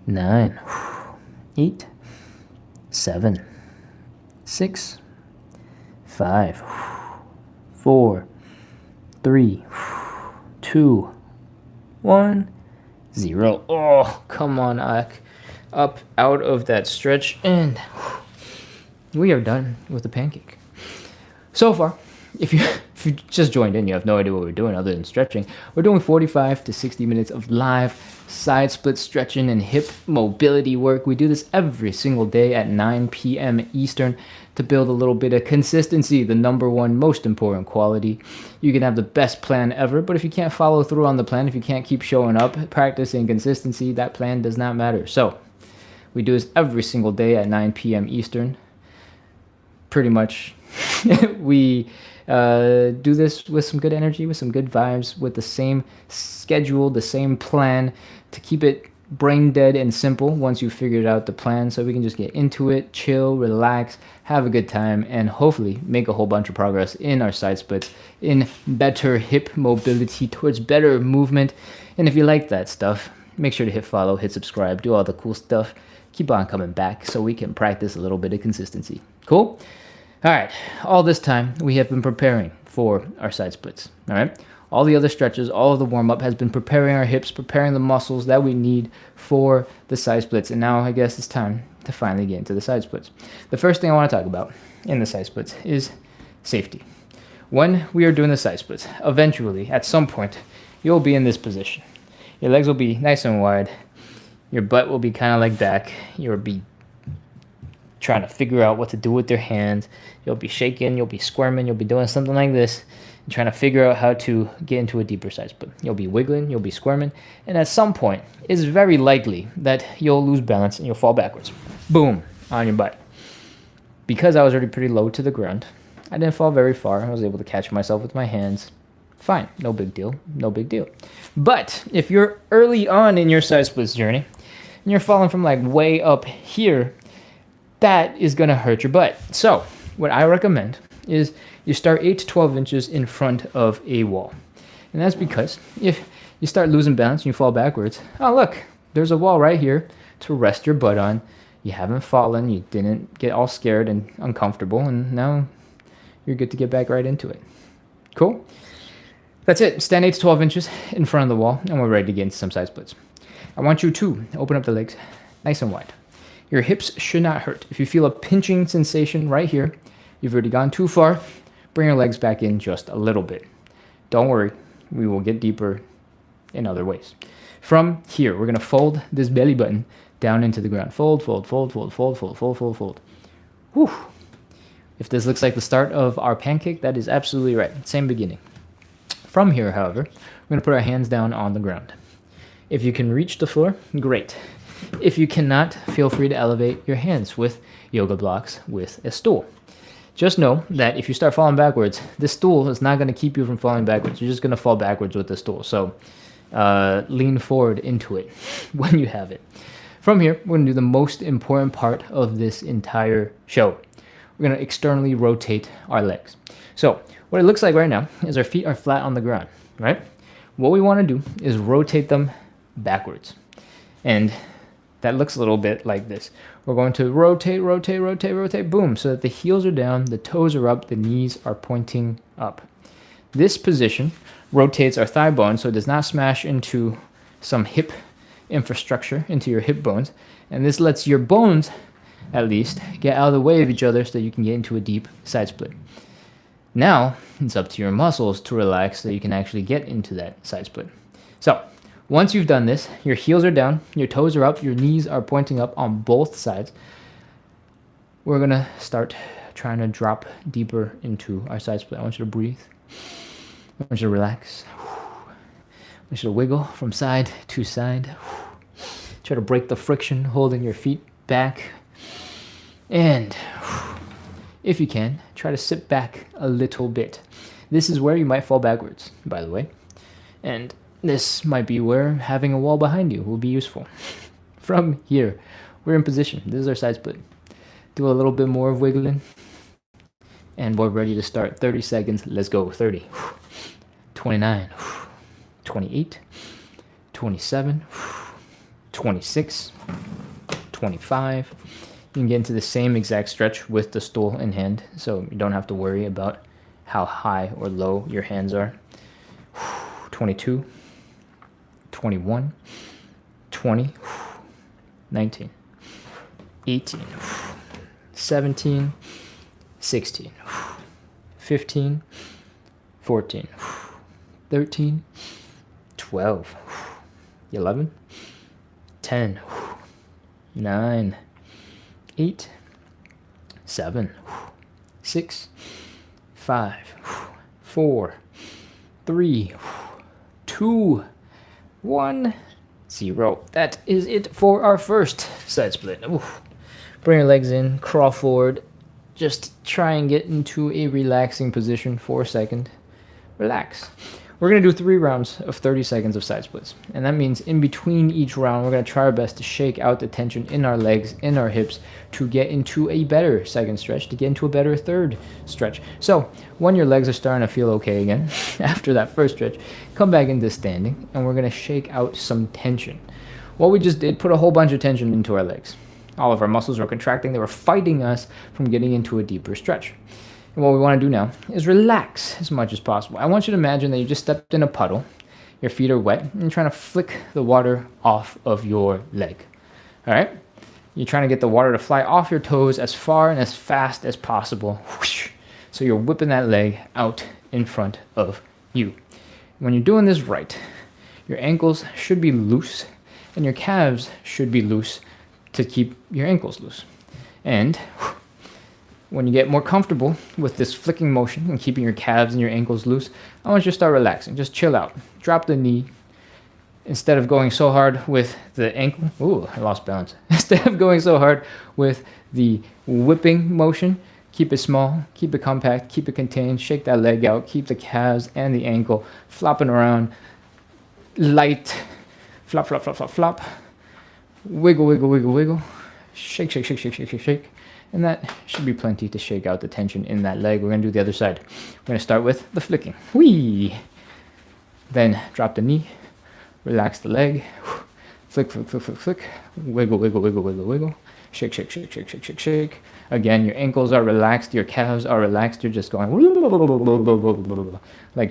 9, 8, 7, 6, 5, 4, 3, 2, 1, 0. Oh, come on, Ak. Up out of that stretch, and we are done with the pancake. So far, if you just joined in, you have no idea what we're doing other than stretching. We're doing 45 to 60 minutes of live side split stretching and hip mobility work. We do this every single day at 9 p.m. Eastern to build a little bit of consistency, the number one most important quality. You can have the best plan ever, but if you can't follow through on the plan, if you can't keep showing up, practicing consistency, that plan does not matter. So we do this every single day at 9 p.m. Eastern. Pretty much we do this with some good energy, with some good vibes, with the same schedule, the same plan to keep it brain dead and simple once you've figured out the plan, so we can just get into it, chill, relax, have a good time, and hopefully make a whole bunch of progress in our side splits, in better hip mobility, towards better movement. And if you like that stuff, make sure to hit follow, hit subscribe, do all the cool stuff. Keep on coming back so we can practice a little bit of consistency. Cool? All right. All this time, we have been preparing for our side splits. All right? All the other stretches, all of the warm-up has been preparing our hips, preparing the muscles that we need for the side splits. And now I guess it's time to finally get into the side splits. The first thing I want to talk about in the side splits is safety. When we are doing the side splits, eventually, at some point, you'll be in this position. Your legs will be nice and wide. Your butt will be kind of like back. You'll be trying to figure out what to do with your hands. You'll be shaking. You'll be squirming. You'll be doing something like this, and trying to figure out how to get into a deeper side split. You'll be wiggling. You'll be squirming. And at some point, it's very likely that you'll lose balance and you'll fall backwards. Boom, on your butt. Because I was already pretty low to the ground, I didn't fall very far. I was able to catch myself with my hands. Fine. No big deal. No big deal. But if you're early on in your side splits journey, and you're falling from like way up here, that is going to hurt your butt. So what I recommend is you start 8 to 12 inches in front of a wall. And that's because if you start losing balance and you fall backwards, oh look, there's a wall right here to rest your butt on. You haven't fallen, you didn't get all scared and uncomfortable, and now you're good to get back right into it. Cool? That's it. Stand 8 to 12 inches in front of the wall, and we're ready to get into some side splits. I want you to open up the legs nice and wide. Your hips should not hurt. If you feel a pinching sensation right here, you've already gone too far. bring your legs back in just a little bit. Don't worry, we will get deeper in other ways. From here, we're going to fold this belly button down into the ground. Fold, fold, fold, fold, fold, fold, fold, fold, fold. Whew. If this looks like the start of our pancake, that is absolutely right. Same beginning. From here, however, we're going to put our hands down on the ground. If you can reach the floor, great. If you cannot, feel free to elevate your hands with yoga blocks with a stool. Just know that if you start falling backwards, this stool is not going to keep you from falling backwards. You're just going to fall backwards with the stool. So lean forward into it when you have it. From here, we're going to do the most important part of this entire show. We're going to externally rotate our legs. So what it looks like right now is our feet are flat on the ground, right? What we want to do is rotate them backwards. And that looks a little bit like this. We're going to rotate, rotate, rotate, rotate, boom, so that the heels are down, the toes are up, the knees are pointing up. This position rotates our thigh bone so it does not smash into some hip infrastructure, into your hip bones. And this lets your bones, at least, get out of the way of each other so that you can get into a deep side split. Now, it's up to your muscles to relax so that you can actually get into that side split. So, once you've done this, your heels are down, your toes are up, your knees are pointing up on both sides. We're going to start trying to drop deeper into our side split. I want you to breathe. I want you to relax. I want you to wiggle from side to side. Try to break the friction holding your feet back. And if you can, try to sit back a little bit. This is where you might fall backwards, by the way. And this might be where having a wall behind you will be useful. From here, we're in position. This is our side split. Do a little bit more of wiggling. And we're ready to start. 30 seconds. Let's go. 30. 29. 28. 27. 26. 25. You can get into the same exact stretch with the stool in hand, so you don't have to worry about how high or low your hands are. 22. 21, 20, 19, 18, 17, 16, 15, 14, 13, 12, 11, 10, 9, 8, 7, 6, 5, 4, 3, 2, 1, 0. That is it for our first side split. Oof. Bring your legs in, crawl forward. Just try and get into a relaxing position for a second. Relax. We're going to do 3 rounds of 30 seconds of side splits. And that means in between each round, we're going to try our best to shake out the tension in our legs, in our hips, to get into a better second stretch, to get into a better third stretch. So when your legs are starting to feel okay again, after that first stretch, come back into standing, and we're going to shake out some tension. What we just did, put a whole bunch of tension into our legs. All of our muscles were contracting. They were fighting us from getting into a deeper stretch. And what we want to do now is relax as much as possible. I want you to imagine that you just stepped in a puddle, your feet are wet, and you're trying to flick the water off of your leg. All right? You're trying to get the water to fly off your toes as far and as fast as possible. Whoosh. So you're whipping that leg out in front of you. When you're doing this right, your ankles should be loose and your calves should be loose to keep your ankles loose. And when you get more comfortable with this flicking motion and keeping your calves and your ankles loose, I want you to start relaxing. Just chill out. Drop the knee. Instead of going so hard with the ankle, ooh, I lost balance. Instead of going so hard with the whipping motion, keep it small, keep it compact, keep it contained, shake that leg out, keep the calves and the ankle flopping around, light, flop, flop, flop, flop, flop, wiggle, wiggle, wiggle, wiggle, shake, shake, shake, shake, shake, shake, shake. And that should be plenty to shake out the tension in that leg. We're going to do the other side. We're going to start with the flicking. Whee! Then drop the knee, relax the leg, flick, flick, flick, flick, flick, wiggle, wiggle, wiggle, wiggle, wiggle, shake, shake, shake, shake, shake, shake, shake. Again, your ankles are relaxed, your calves are relaxed. You're just going like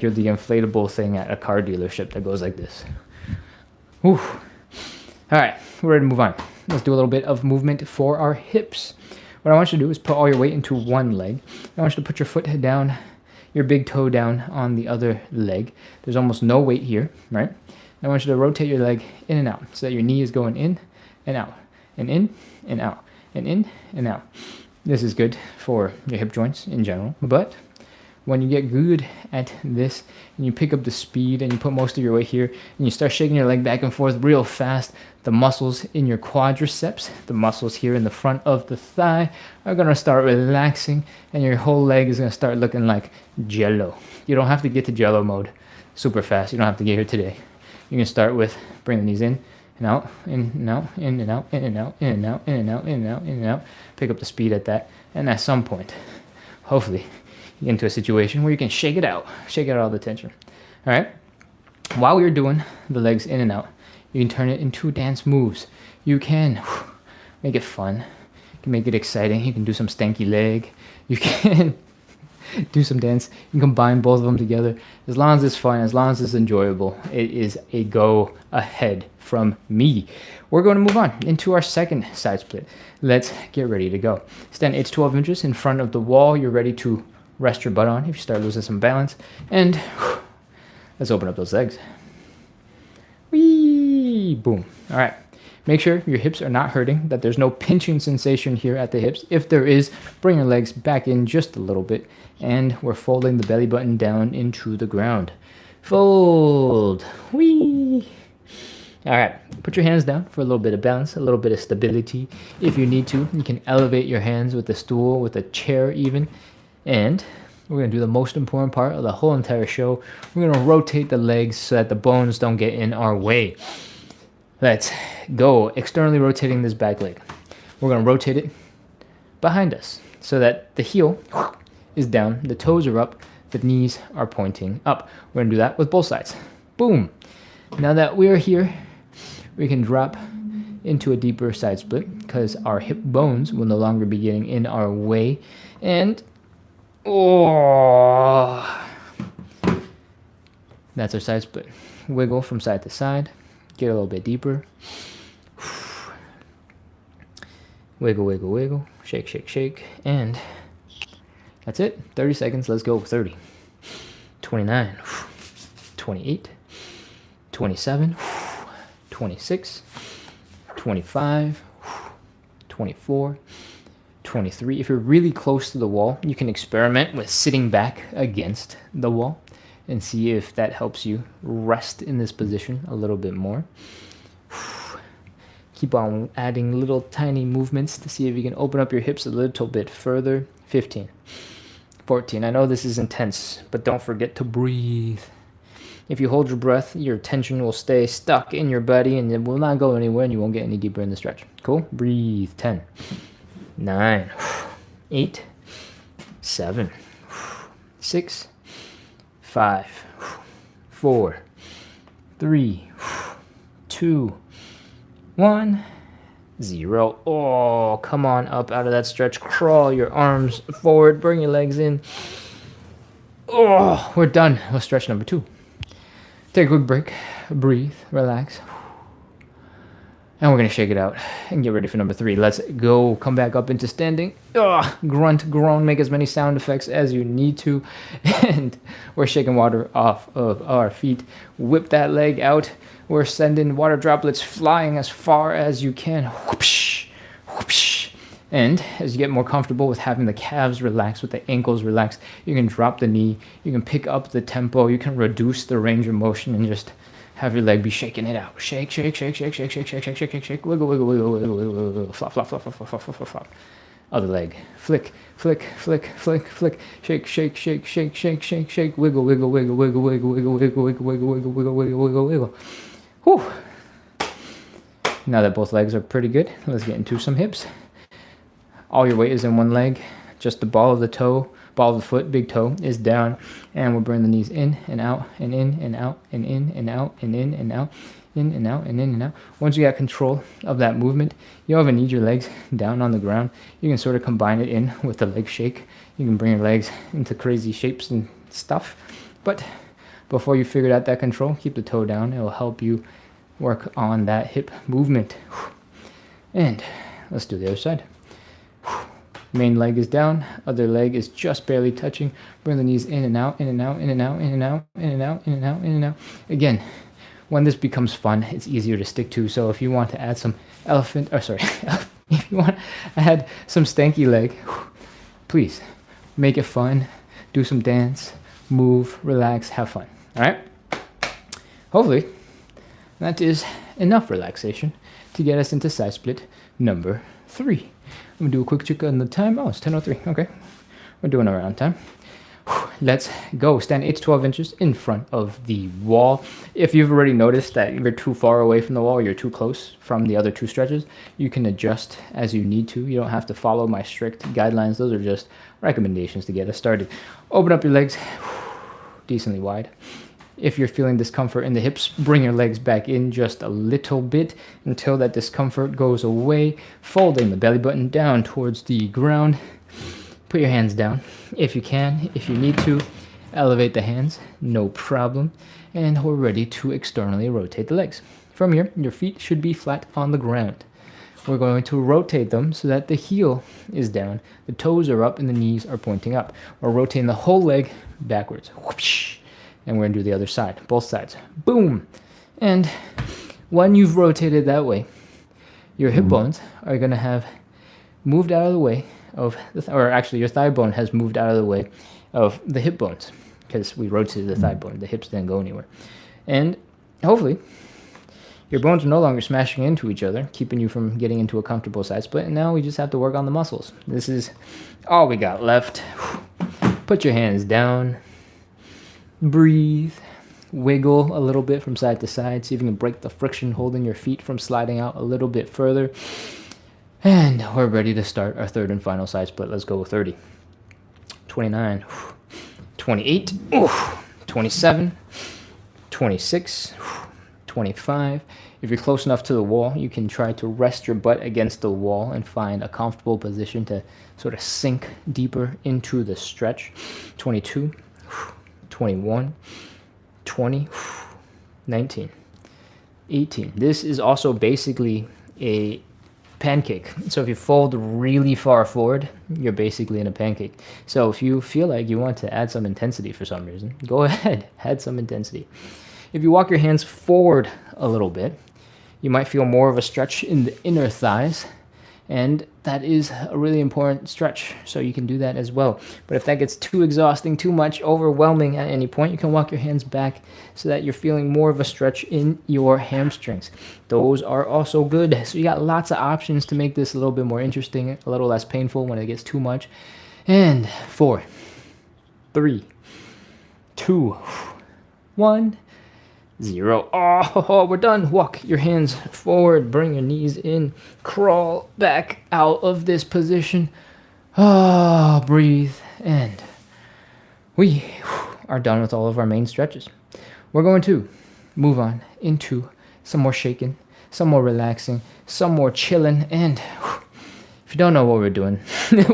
you're the inflatable thing at a car dealership that goes like this. Whew. All right, we're ready to move on. Let's do a little bit of movement for our hips. What I want you to do is put all your weight into one leg. I want you to put your foot down your big toe down on the other leg. There's almost no weight here, right? I want you to rotate your leg in and out so that your knee is going in and out, and in and out, and in and out. This is good for your hip joints in general, but when you get good at this and you pick up the speed and you put most of your weight here and you start shaking your leg back and forth real fast, the muscles in your quadriceps, the muscles here in the front of the thigh, are going to start relaxing, and your whole leg is going to start looking like jello. You don't have to get to jello mode super fast. You don't have to get here today. You can start with bring the knees in and out, in and out, in and out, in and out, in and out, in and out, in and out, in and out. Pick up the speed at that, and at some point, hopefully, you get into a situation where you can shake it out all the tension. All right. While you're doing the legs in and out, you can turn it into dance moves. You can make it fun. You can make it exciting. You can do some stanky leg. You can do some dance. You can combine both of them together. As long as it's fun, as long as it's enjoyable, it is a go ahead from me. We're going to move on into our second side split. Let's get ready to go. Stand 8 to 12 inches in front of the wall. You're ready to rest your butt on if you start losing some balance. And let's open up those legs. Whee! Boom. All right. Make sure your hips are not hurting, that there's no pinching sensation here at the hips. If there is, bring your legs back in just a little bit. And we're folding the belly button down into the ground. Fold. Whee! All right. Put your hands down for a little bit of balance, a little bit of stability. If you need to, you can elevate your hands with a stool, with a chair even. And we're going to do the most important part of the whole entire show. We're going to rotate the legs so that the bones don't get in our way. Let's go. Externally rotating this back leg. We're going to rotate it behind us so that the heel is down, the toes are up, the knees are pointing up. We're going to do that with both sides. Boom. Now that we're here, we can drop into a deeper side split because our hip bones will no longer be getting in our way. And that's our side split. Wiggle from side to side. Get a little bit deeper. Wiggle, wiggle, wiggle. Shake, shake, shake. And that's it. 30 seconds. Let's go. 30. 29. 28. 27. 26. 25. 24. 23. If you're really close to the wall, you can experiment with sitting back against the wall and see if that helps you rest in this position a little bit more. Keep on adding little tiny movements to see if you can open up your hips a little bit further. 15. 14. I know this is intense, but don't forget to breathe. If you hold your breath, your tension will stay stuck in your body and it will not go anywhere and you won't get any deeper in the stretch. Cool? Breathe. 10. 9. 8. 7. 6. 5, 4, 3, 2, 1, 0. Oh, come on up out of that stretch. Crawl your arms forward. Bring your legs in. Oh, we're done with stretch number 2. Take a quick break. Breathe. Relax. And we're going to shake it out and get ready for number 3. Let's go. Come back up into standing. Grunt, groan, make as many sound effects as you need to. And we're shaking water off of our feet. Whip that leg out. We're sending water droplets flying as far as you can. Whoopsh, whoopsh. And as you get more comfortable with having the calves relaxed, with the ankles relaxed, you can drop the knee. You can pick up the tempo. You can reduce the range of motion and just have your leg be shaking it out. Shake, shake, shake, shake, shake, shake, shake, shake, shake, shake, shake. Wiggle, wiggle, wiggle, wiggle, wiggle, wiggle, wiggle. Flop, flop, flop, flop, flop, flop, flop, flop. Other leg. Flick, flick, flick, flick, flick. Shake, shake, shake, shake, shake, shake, shake. Wiggle, wiggle, wiggle, wiggle, wiggle, wiggle, wiggle, wiggle, wiggle, wiggle, wiggle, wiggle, wiggle, wiggle. Whew. Now that both legs are pretty good, let's get into some hips. All your weight is in one leg. Just the ball of the toe, ball of the foot, big toe is down. And we'll bring the knees in and out and in and out and in and out and in and out, in and out and in and out. Once you got control of that movement, you don't even need your legs down on the ground. You can sort of combine it in with the leg shake. You can bring your legs into crazy shapes and stuff. But before you figured out that control, keep the toe down. It will help you work on that hip movement. And let's do the other side. Main leg is down, other leg is just barely touching. Bring the knees in and out, in and out, in and out, in and out, in and out, in and out, in and out. Again, when this becomes fun, it's easier to stick to. So if you want to add some if you want to add some stanky leg, please make it fun. Do some dance, move, relax, have fun. All right? Hopefully, that is enough relaxation to get us into side split number 3. I'm going to do a quick check on the time. Oh, it's 10:03. Okay. We're doing around time. Let's go. Stand 8 to 12 inches in front of the wall. If you've already noticed that you're too far away from the wall, you're too close from the other 2 stretches, you can adjust as you need to. You don't have to follow my strict guidelines. Those are just recommendations to get us started. Open up your legs decently wide. If you're feeling discomfort in the hips, bring your legs back in just a little bit until that discomfort goes away. Folding the belly button down towards the ground. Put your hands down if you can. If you need to, elevate the hands, no problem. And we're ready to externally rotate the legs. From here, your feet should be flat on the ground. We're going to rotate them so that the heel is down, the toes are up, and the knees are pointing up. We're rotating the whole leg backwards. Whoosh. And we're going to do the other side, both sides. Boom! And when you've rotated that way, your hip bones are going to have moved out of the way of, or actually your thigh bone has moved out of the way of the hip bones because we rotated the thigh bone. The hips didn't go anywhere. And hopefully, your bones are no longer smashing into each other, keeping you from getting into a comfortable side split. And now we just have to work on the muscles. This is all we got left. Put your hands down. Breathe, wiggle a little bit from side to side. See if you can break the friction holding your feet from sliding out a little bit further. And we're ready to start our third and final side split. Let's go with 30, 29, 28, 27, 26, 25. If you're close enough to the wall, you can try to rest your butt against the wall and find a comfortable position to sort of sink deeper into the stretch. 22, 21, 20, 19, 18. This is also basically a pancake. So if you fold really far forward, you're basically in a pancake. So if you feel like you want to add some intensity for some reason, go ahead, add some intensity. If you walk your hands forward a little bit, you might feel more of a stretch in the inner thighs. And that is a really important stretch, so you can do that as well. But if that gets too exhausting, too much, overwhelming at any point, you can walk your hands back so that you're feeling more of a stretch in your hamstrings. Those are also good. So you got lots of options to make this a little bit more interesting, a little less painful when it gets too much. And 4, 3, 2, 1. 0. Oh, we're done. Walk your hands forward. Bring your knees in. Crawl back out of this position. Breathe. And we are done with all of our main stretches. We're going to move on into some more shaking, some more relaxing, some more chilling. And if you don't know what we're doing,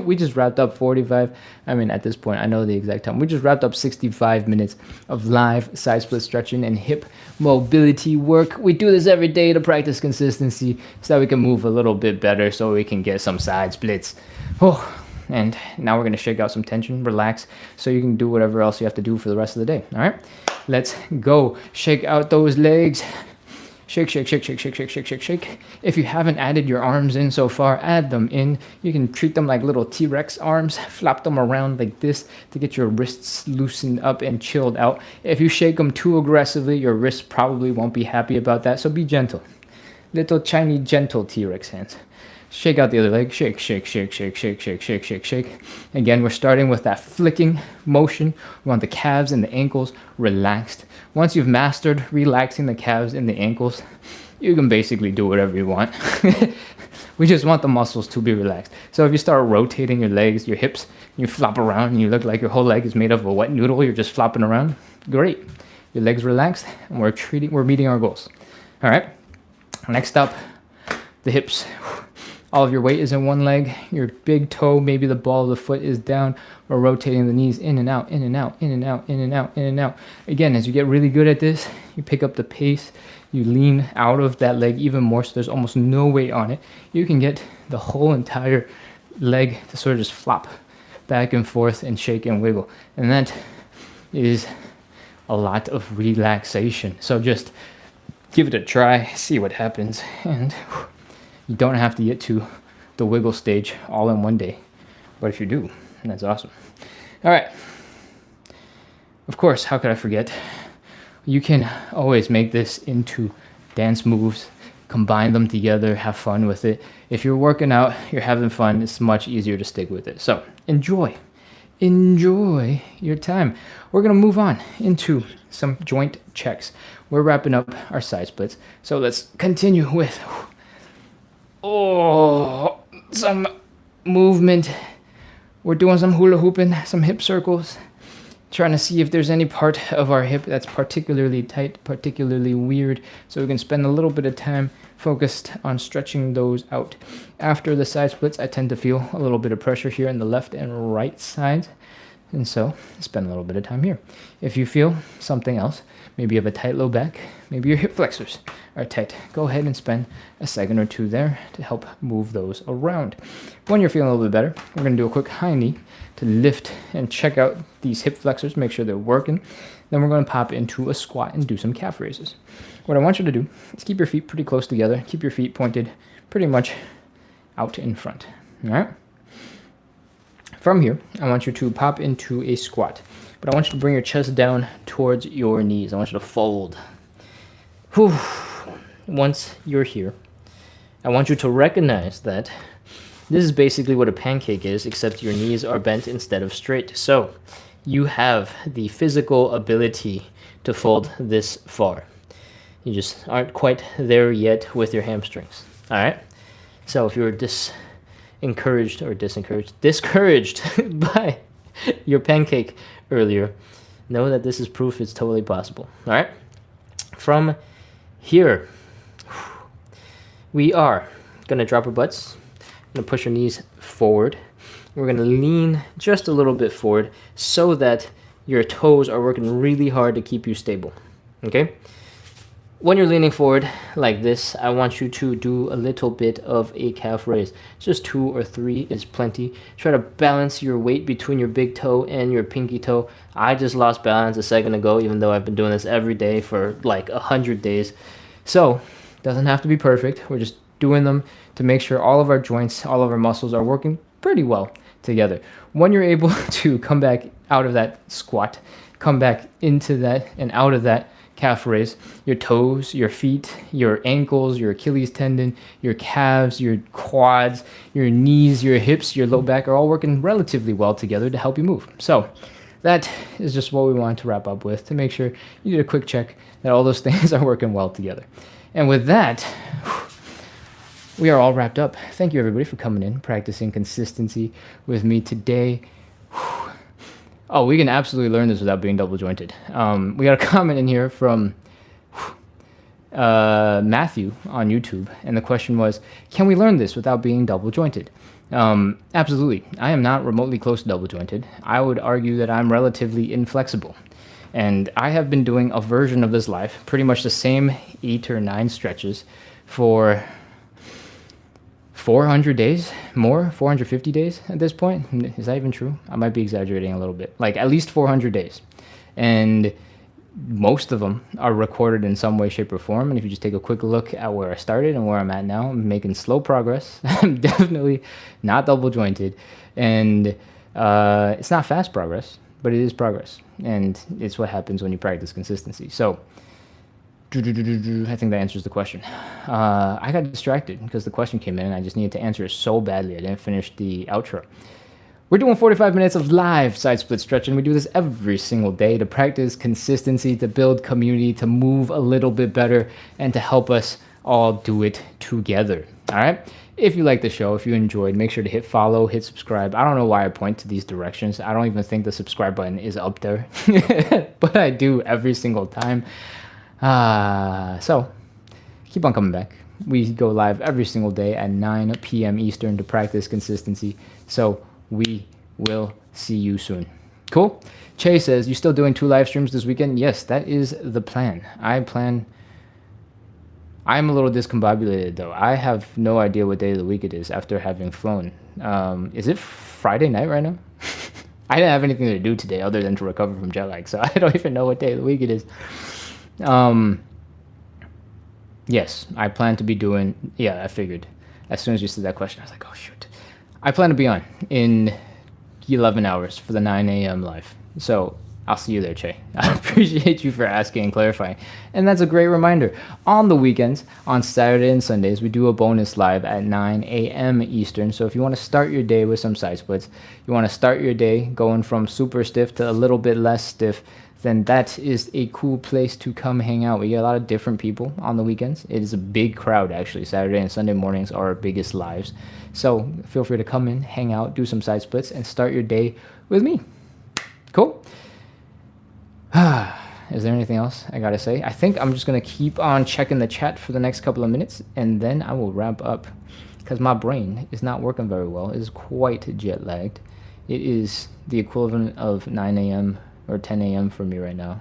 we just wrapped up at this point, I know the exact time. We just wrapped up 65 minutes of live side split stretching and hip mobility work. We do this every day to practice consistency so that we can move a little bit better so we can get some side splits. And now we're going to shake out some tension, relax, so you can do whatever else you have to do for the rest of the day. All right, let's go. Shake out those legs. Shake, shake, shake, shake, shake, shake, shake, shake, shake. If you haven't added your arms in so far, add them in. You can treat them like little T-Rex arms. Flap them around like this to get your wrists loosened up and chilled out. If you shake them too aggressively, your wrists probably won't be happy about that, so be gentle. Little tiny, gentle T-Rex hands. Shake out the other leg. Shake, shake, shake, shake, shake, shake, shake, shake, shake. Again, we're starting with that flicking motion. We want the calves and the ankles relaxed. Once you've mastered relaxing the calves and the ankles, you can basically do whatever you want. We just want the muscles to be relaxed. So if you start rotating your legs, your hips, you flop around and you look like your whole leg is made of a wet noodle, you're just flopping around, great. Your legs relaxed and we're meeting our goals. All right, next up, the hips. All of your weight is in one leg, your big toe, maybe the ball of the foot is down. We're rotating the knees in and out, in and out, in and out, in and out, in and out. Again, as you get really good at this, you pick up the pace, you lean out of that leg even more so there's almost no weight on it. You can get the whole entire leg to sort of just flop back and forth and shake and wiggle. And that is a lot of relaxation. So just give it a try, see what happens. And you don't have to get to the wiggle stage all in one day. But if you do, that's awesome. All right. Of course, how could I forget? You can always make this into dance moves, combine them together, have fun with it. If you're working out, you're having fun, it's much easier to stick with it. So enjoy your time. We're going to move on into some joint checks. We're wrapping up our side splits. So let's continue with some movement. We're doing some hula hooping, some hip circles, trying to see if there's any part of our hip that's particularly tight, particularly weird. So we can spend a little bit of time focused on stretching those out. After the side splits, I tend to feel a little bit of pressure here in the left and right sides. And so spend a little bit of time here. If you feel something else, maybe you have a tight low back, maybe your hip flexors are tight, go ahead and spend a second or two there to help move those around. When you're feeling a little bit better, we're going to do a quick high knee to lift and check out these hip flexors, make sure they're working. Then we're going to pop into a squat and do some calf raises. What I want you to do is keep your feet pretty close together, keep your feet pointed pretty much out in front. All right? From here, I want you to pop into a squat, but I want you to bring your chest down towards your knees. I want you to fold. Whew. Once you're here, I want you to recognize that this is basically what a pancake is, except your knees are bent instead of straight. So you have the physical ability to fold this far. You just aren't quite there yet with your hamstrings. All right? So if you're discouraged by your pancake earlier, know that this is proof it's totally possible. All right? From here, we are going to drop our butts. Going to push our knees forward. We're going to lean just a little bit forward so that your toes are working really hard to keep you stable. Okay? When you're leaning forward like this, I want you to do a little bit of a calf raise. Just 2 or 3 is plenty. Try to balance your weight between your big toe and your pinky toe. I just lost balance a second ago, even though I've been doing this every day for like 100 days. So, doesn't have to be perfect. We're just doing them to make sure all of our joints, all of our muscles are working pretty well together. When you're able to come back out of that squat, come back into that and out of that calf raise, your toes, your feet, your ankles, your Achilles tendon, your calves, your quads, your knees, your hips, your low back are all working relatively well together to help you move. So that is just what we wanted to wrap up with, to make sure you did a quick check that all those things are working well together. And with that, we are all wrapped up. Thank you, everybody, for coming in, practicing consistency with me today. Oh, we can absolutely learn this without being double jointed. We got a comment in here from Matthew on YouTube, and the question was, can we learn this without being double jointed? Absolutely. I am not remotely close to double jointed. I would argue that I'm relatively inflexible. And I have been doing a version of this life, pretty much the same 8 or 9 stretches for 400 days, more, 450 days at this point. Is that even true? I might be exaggerating a little bit. Like at least 400 days. And most of them are recorded in some way, shape, or form. And if you just take a quick look at where I started and where I'm at now, I'm making slow progress. I'm definitely not double jointed. And it's not fast progress, but it is progress. And it's what happens when you practice consistency. So I think that answers the question. I got distracted because the question came in and I just needed to answer it so badly I didn't finish the outro. We're doing 45 minutes of live side split stretching. We do this every single day to practice consistency, to build community, to move a little bit better, and to help us all do it together. All right? If you like the show, if you enjoyed, make sure to hit follow, hit subscribe. I don't know why I point to these directions. I don't even think the subscribe button is up there, but I do every single time. So keep on coming back. We go live every single day at 9 p.m. Eastern to practice consistency. So we will see you soon. Cool? Che says, you still doing 2 live streams this weekend? Yes, that is the plan. I plan I'm a little discombobulated though. I have no idea what day of the week it is after having flown. Is it Friday night right now? I didn't have anything to do today other than to recover from jet lag, so I don't even know what day of the week it is. Yes, I plan to be doing. Yeah, I figured. As soon as you said that question, I was like, oh shoot. I plan to be on in 11 hours for the 9 a.m. live. So I'll see you there, Che. I appreciate you for asking and clarifying. And that's a great reminder. On the weekends, on Saturday and Sundays, we do a bonus live at 9 a.m. Eastern. So if you want to start your day with some side splits, you want to start your day going from super stiff to a little bit less stiff, then that is a cool place to come hang out. We get a lot of different people on the weekends. It is a big crowd, actually. Saturday and Sunday mornings are our biggest lives. So feel free to come in, hang out, do some side splits, and start your day with me. Cool? Is there anything else I gotta say? I think I'm just gonna keep on checking the chat for the next couple of minutes, and then I will wrap up, because my brain is not working very well. It is quite jet lagged. It is the equivalent of 9 a.m. or 10 a.m. for me right now,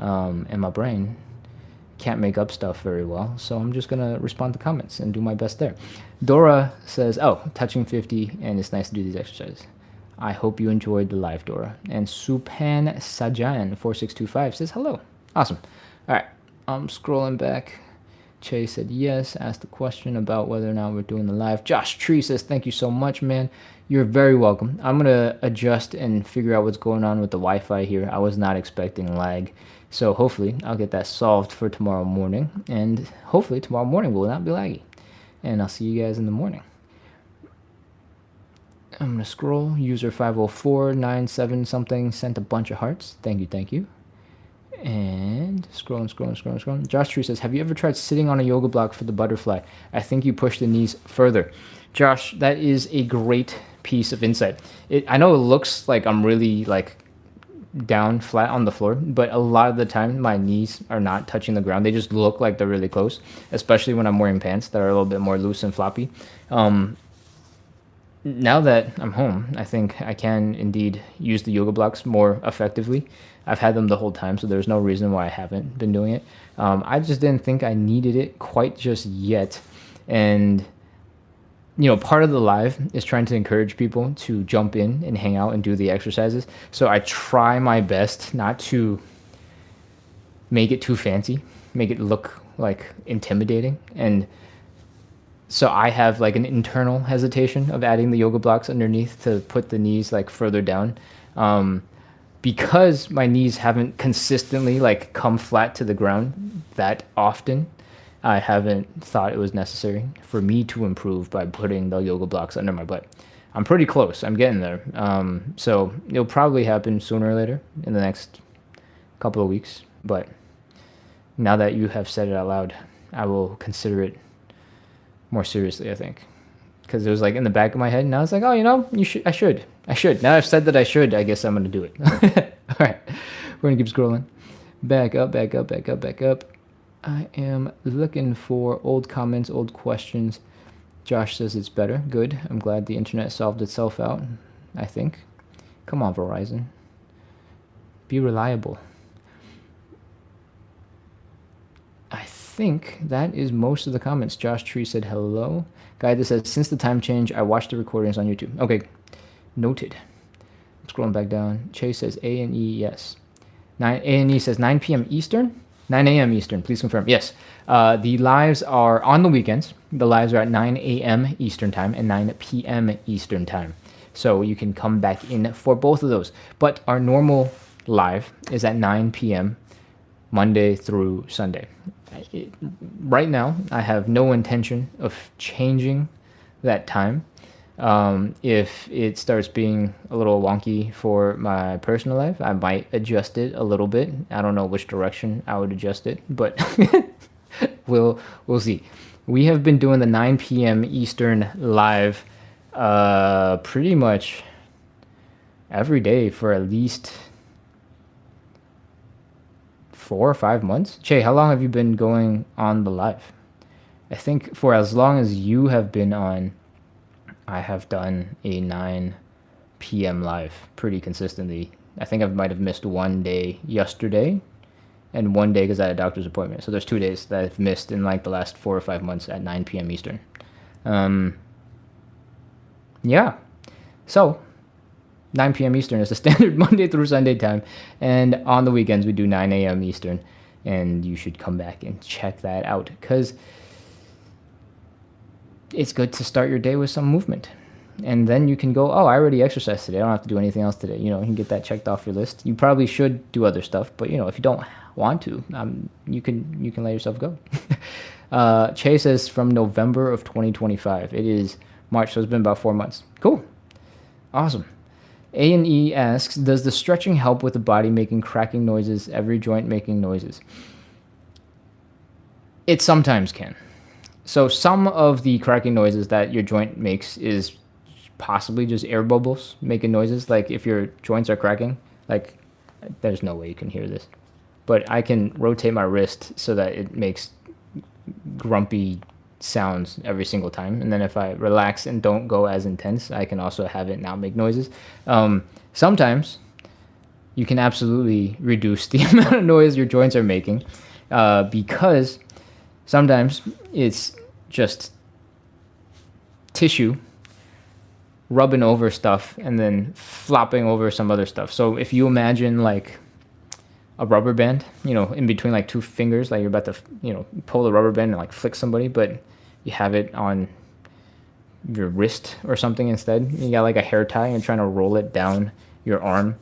and my brain can't make up stuff very well, so I'm just gonna respond to comments and do my best there. Dora says, oh, touching 50, and it's nice to do these exercises. I hope you enjoyed the live, Dora. And Supan Sajan 4625 says hello. Awesome. All right, I'm scrolling back. Che said yes, asked a question about whether or not we're doing the live. Josh Tree says thank you so much, man. You're very welcome. I'm gonna adjust and figure out what's going on with the Wi-Fi here. I was not expecting lag, so hopefully I'll get that solved for tomorrow morning, and hopefully tomorrow morning will not be laggy. And I'll see you guys in the morning. I'm gonna scroll. User 50497 something sent a bunch of hearts. Thank you, thank you. And scrolling. Josh Tree says, have you ever tried sitting on a yoga block for the butterfly? I think you push the knees further. Josh, that is a great piece of insight. I know it looks like I'm really like down flat on the floor, but a lot of the time my knees are not touching the ground. They just look like they're really close, especially when I'm wearing pants that are a little bit more loose and floppy. Now that I'm home, I think I can indeed use the yoga blocks more effectively. I've had them the whole time, so there's no reason why I haven't been doing it. I just didn't think I needed it quite just yet. And, you know, part of the live is trying to encourage people to jump in and hang out and do the exercises. So I try my best not to make it too fancy, make it look like intimidating. And so I have like an internal hesitation of adding the yoga blocks underneath to put the knees like further down, because my knees haven't consistently like come flat to the ground that often. I haven't thought it was necessary for me to improve by putting the yoga blocks under my butt. I'm pretty close. I'm getting there. So it'll probably happen sooner or later in the next couple of weeks. But now that you have said it out loud, I will consider it more seriously, I think, because it was like in the back of my head, and I was like, oh, you know, I should. Now I've said that I should, I guess I'm gonna do it. All right, we're gonna keep scrolling. Back up. I am looking for old comments, old questions. Josh says it's better. Good. I'm glad the internet solved itself out, I think. Come on, Verizon. Be reliable. I think that is most of the comments. Josh Tree said hello. Guy that says, since the time change, I watched the recordings on YouTube. Okay, noted. I'm scrolling back down. Chase says A&E, yes. A&E says 9 p.m. Eastern? 9 a.m. Eastern, please confirm. Yes, the lives are on the weekends. The lives are at 9 a.m. Eastern time and 9 p.m. Eastern time. So you can come back in for both of those. But our normal live is at 9 p.m. Monday through Sunday. Right now, I have no intention of changing that time. If it starts being a little wonky for my personal life, I might adjust it a little bit. I don't know which direction I would adjust it, but we'll see. We have been doing the 9 p.m. Eastern live pretty much every day for at least 4 or 5 months. Che, how long have you been going on the live? I think for as long as you have been on, I have done a 9 p.m. live pretty consistently. I think I might have missed one day yesterday, and 1 day because I had a doctor's appointment. So there's 2 days that I've missed in like the last 4 or 5 months at 9 p.m. Eastern. Yeah. So 9 p.m. Eastern is the standard Monday through Sunday time. And on the weekends, we do 9 a.m. Eastern. And you should come back and check that out because it's good to start your day with some movement. And then you can go, oh, I already exercised today. I don't have to do anything else today. You know, you can get that checked off your list. You probably should do other stuff, but you know, if you don't want to, you can let yourself go. Chase says from November of 2025. It is March, so it's been about 4 months. Cool, awesome. A&E asks, does the stretching help with the body making cracking noises, every joint making noises? It sometimes can. So some of the cracking noises that your joint makes is possibly just air bubbles making noises. Like if your joints are cracking, like there's no way you can hear this, but I can rotate my wrist so that it makes grumpy sounds every single time. And then if I relax and don't go as intense, I can also have it not make noises. Sometimes you can absolutely reduce the amount of noise your joints are making because sometimes it's just tissue rubbing over stuff and then flopping over some other stuff. So if you imagine like a rubber band, you know, in between like two fingers, like you're about to, you know, pull the rubber band and like flick somebody, but you have it on your wrist or something instead. You got like a hair tie and trying to roll it down your arm.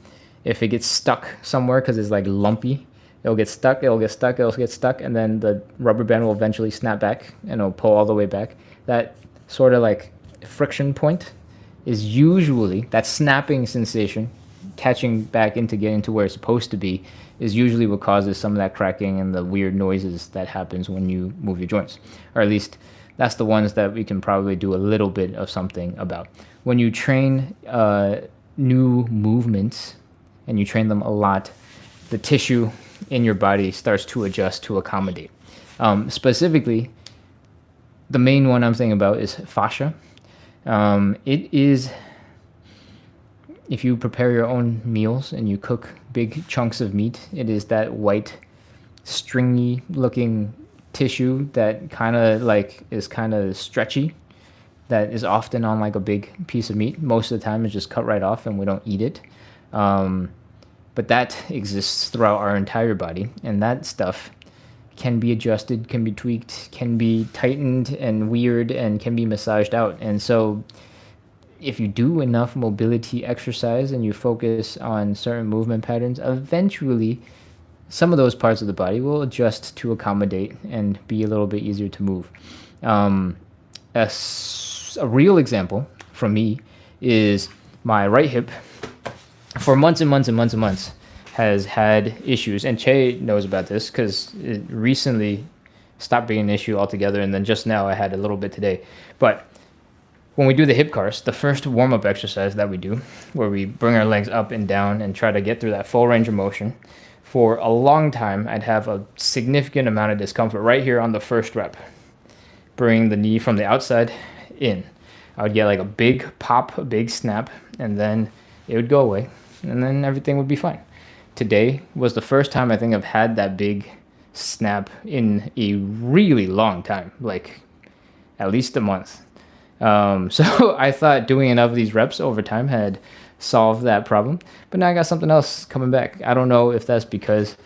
If it gets stuck somewhere because it's like lumpy, it'll get stuck, it'll get stuck, and then the rubber band will eventually snap back and it'll pull all the way back. That sort of like friction point is usually, that snapping sensation, catching back into getting to where it's supposed to be, is usually what causes some of that cracking and the weird noises that happens when you move your joints. Or at least that's the ones that we can probably do a little bit of something about. When you train new movements and you train them a lot, the tissue in your body starts to adjust to accommodate. Specifically, the main one I'm thinking about is fascia. It is, if you prepare your own meals and you cook big chunks of meat, it is that white, stringy looking tissue that kind of like is kind of stretchy, that is often on like a big piece of meat. Most of the time it's just cut right off and we don't eat it. But that exists throughout our entire body, and that stuff can be adjusted, can be tweaked, can be tightened and weird, and can be massaged out. And so if you do enough mobility exercise and you focus on certain movement patterns, eventually some of those parts of the body will adjust to accommodate and be a little bit easier to move. A real example from me is my right hip. For months and months and months and months has had issues, and Che knows about this because it recently stopped being an issue altogether, and then just now I had a little bit today. But when we do the hip cars, the first warm-up exercise that we do, where we bring our legs up and down and try to get through that full range of motion, for a long time I'd have a significant amount of discomfort right here on the first rep. Bring the knee from the outside in. I would get like a big pop, a big snap, and then it would go away, and then everything would be fine. Today was the first time I think I've had that big snap in a really long time, like at least a month. So I thought doing enough of these reps over time had solved that problem, but now I got something else coming back. I don't know if that's because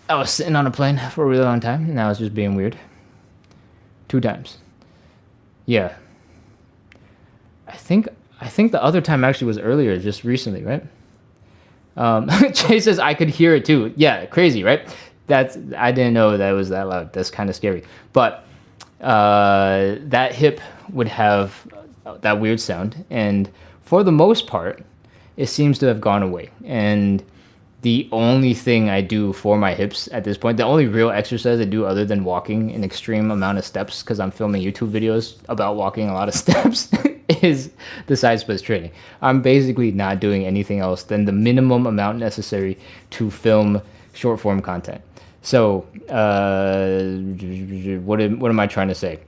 I was sitting on a plane for a really long time and I was just being weird. 2 times. Yeah. I think the other time actually was earlier, just recently, right? Jay says I could hear it too. Yeah, crazy, right? I didn't know that was that loud. That's kind of scary. But that hip would have that weird sound, and for the most part, it seems to have gone away. And the only thing I do for my hips at this point, the only real exercise I do other than walking an extreme amount of steps, because I'm filming YouTube videos about walking a lot of steps, is the side splits training. I'm basically not doing anything else than the minimum amount necessary to film short form content. So what am I trying to say?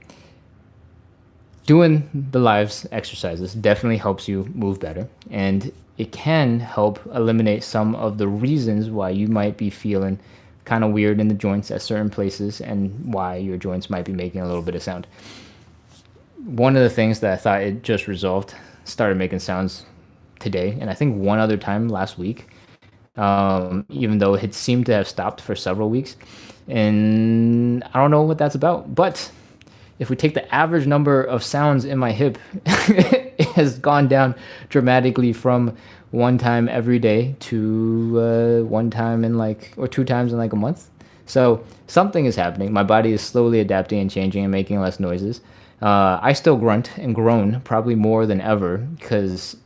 Doing the lives exercises definitely helps you move better, and it can help eliminate some of the reasons why you might be feeling kind of weird in the joints at certain places and why your joints might be making a little bit of sound. One of the things that I thought it just resolved started making sounds today, and I think one other time last week, even though it seemed to have stopped for several weeks. And I don't know what that's about, but if we take the average number of sounds in my hip, it has gone down dramatically from one time every day to one time in or 2 times in a month. So something is happening. My body is slowly adapting and changing and making less noises. I still grunt and groan probably more than ever because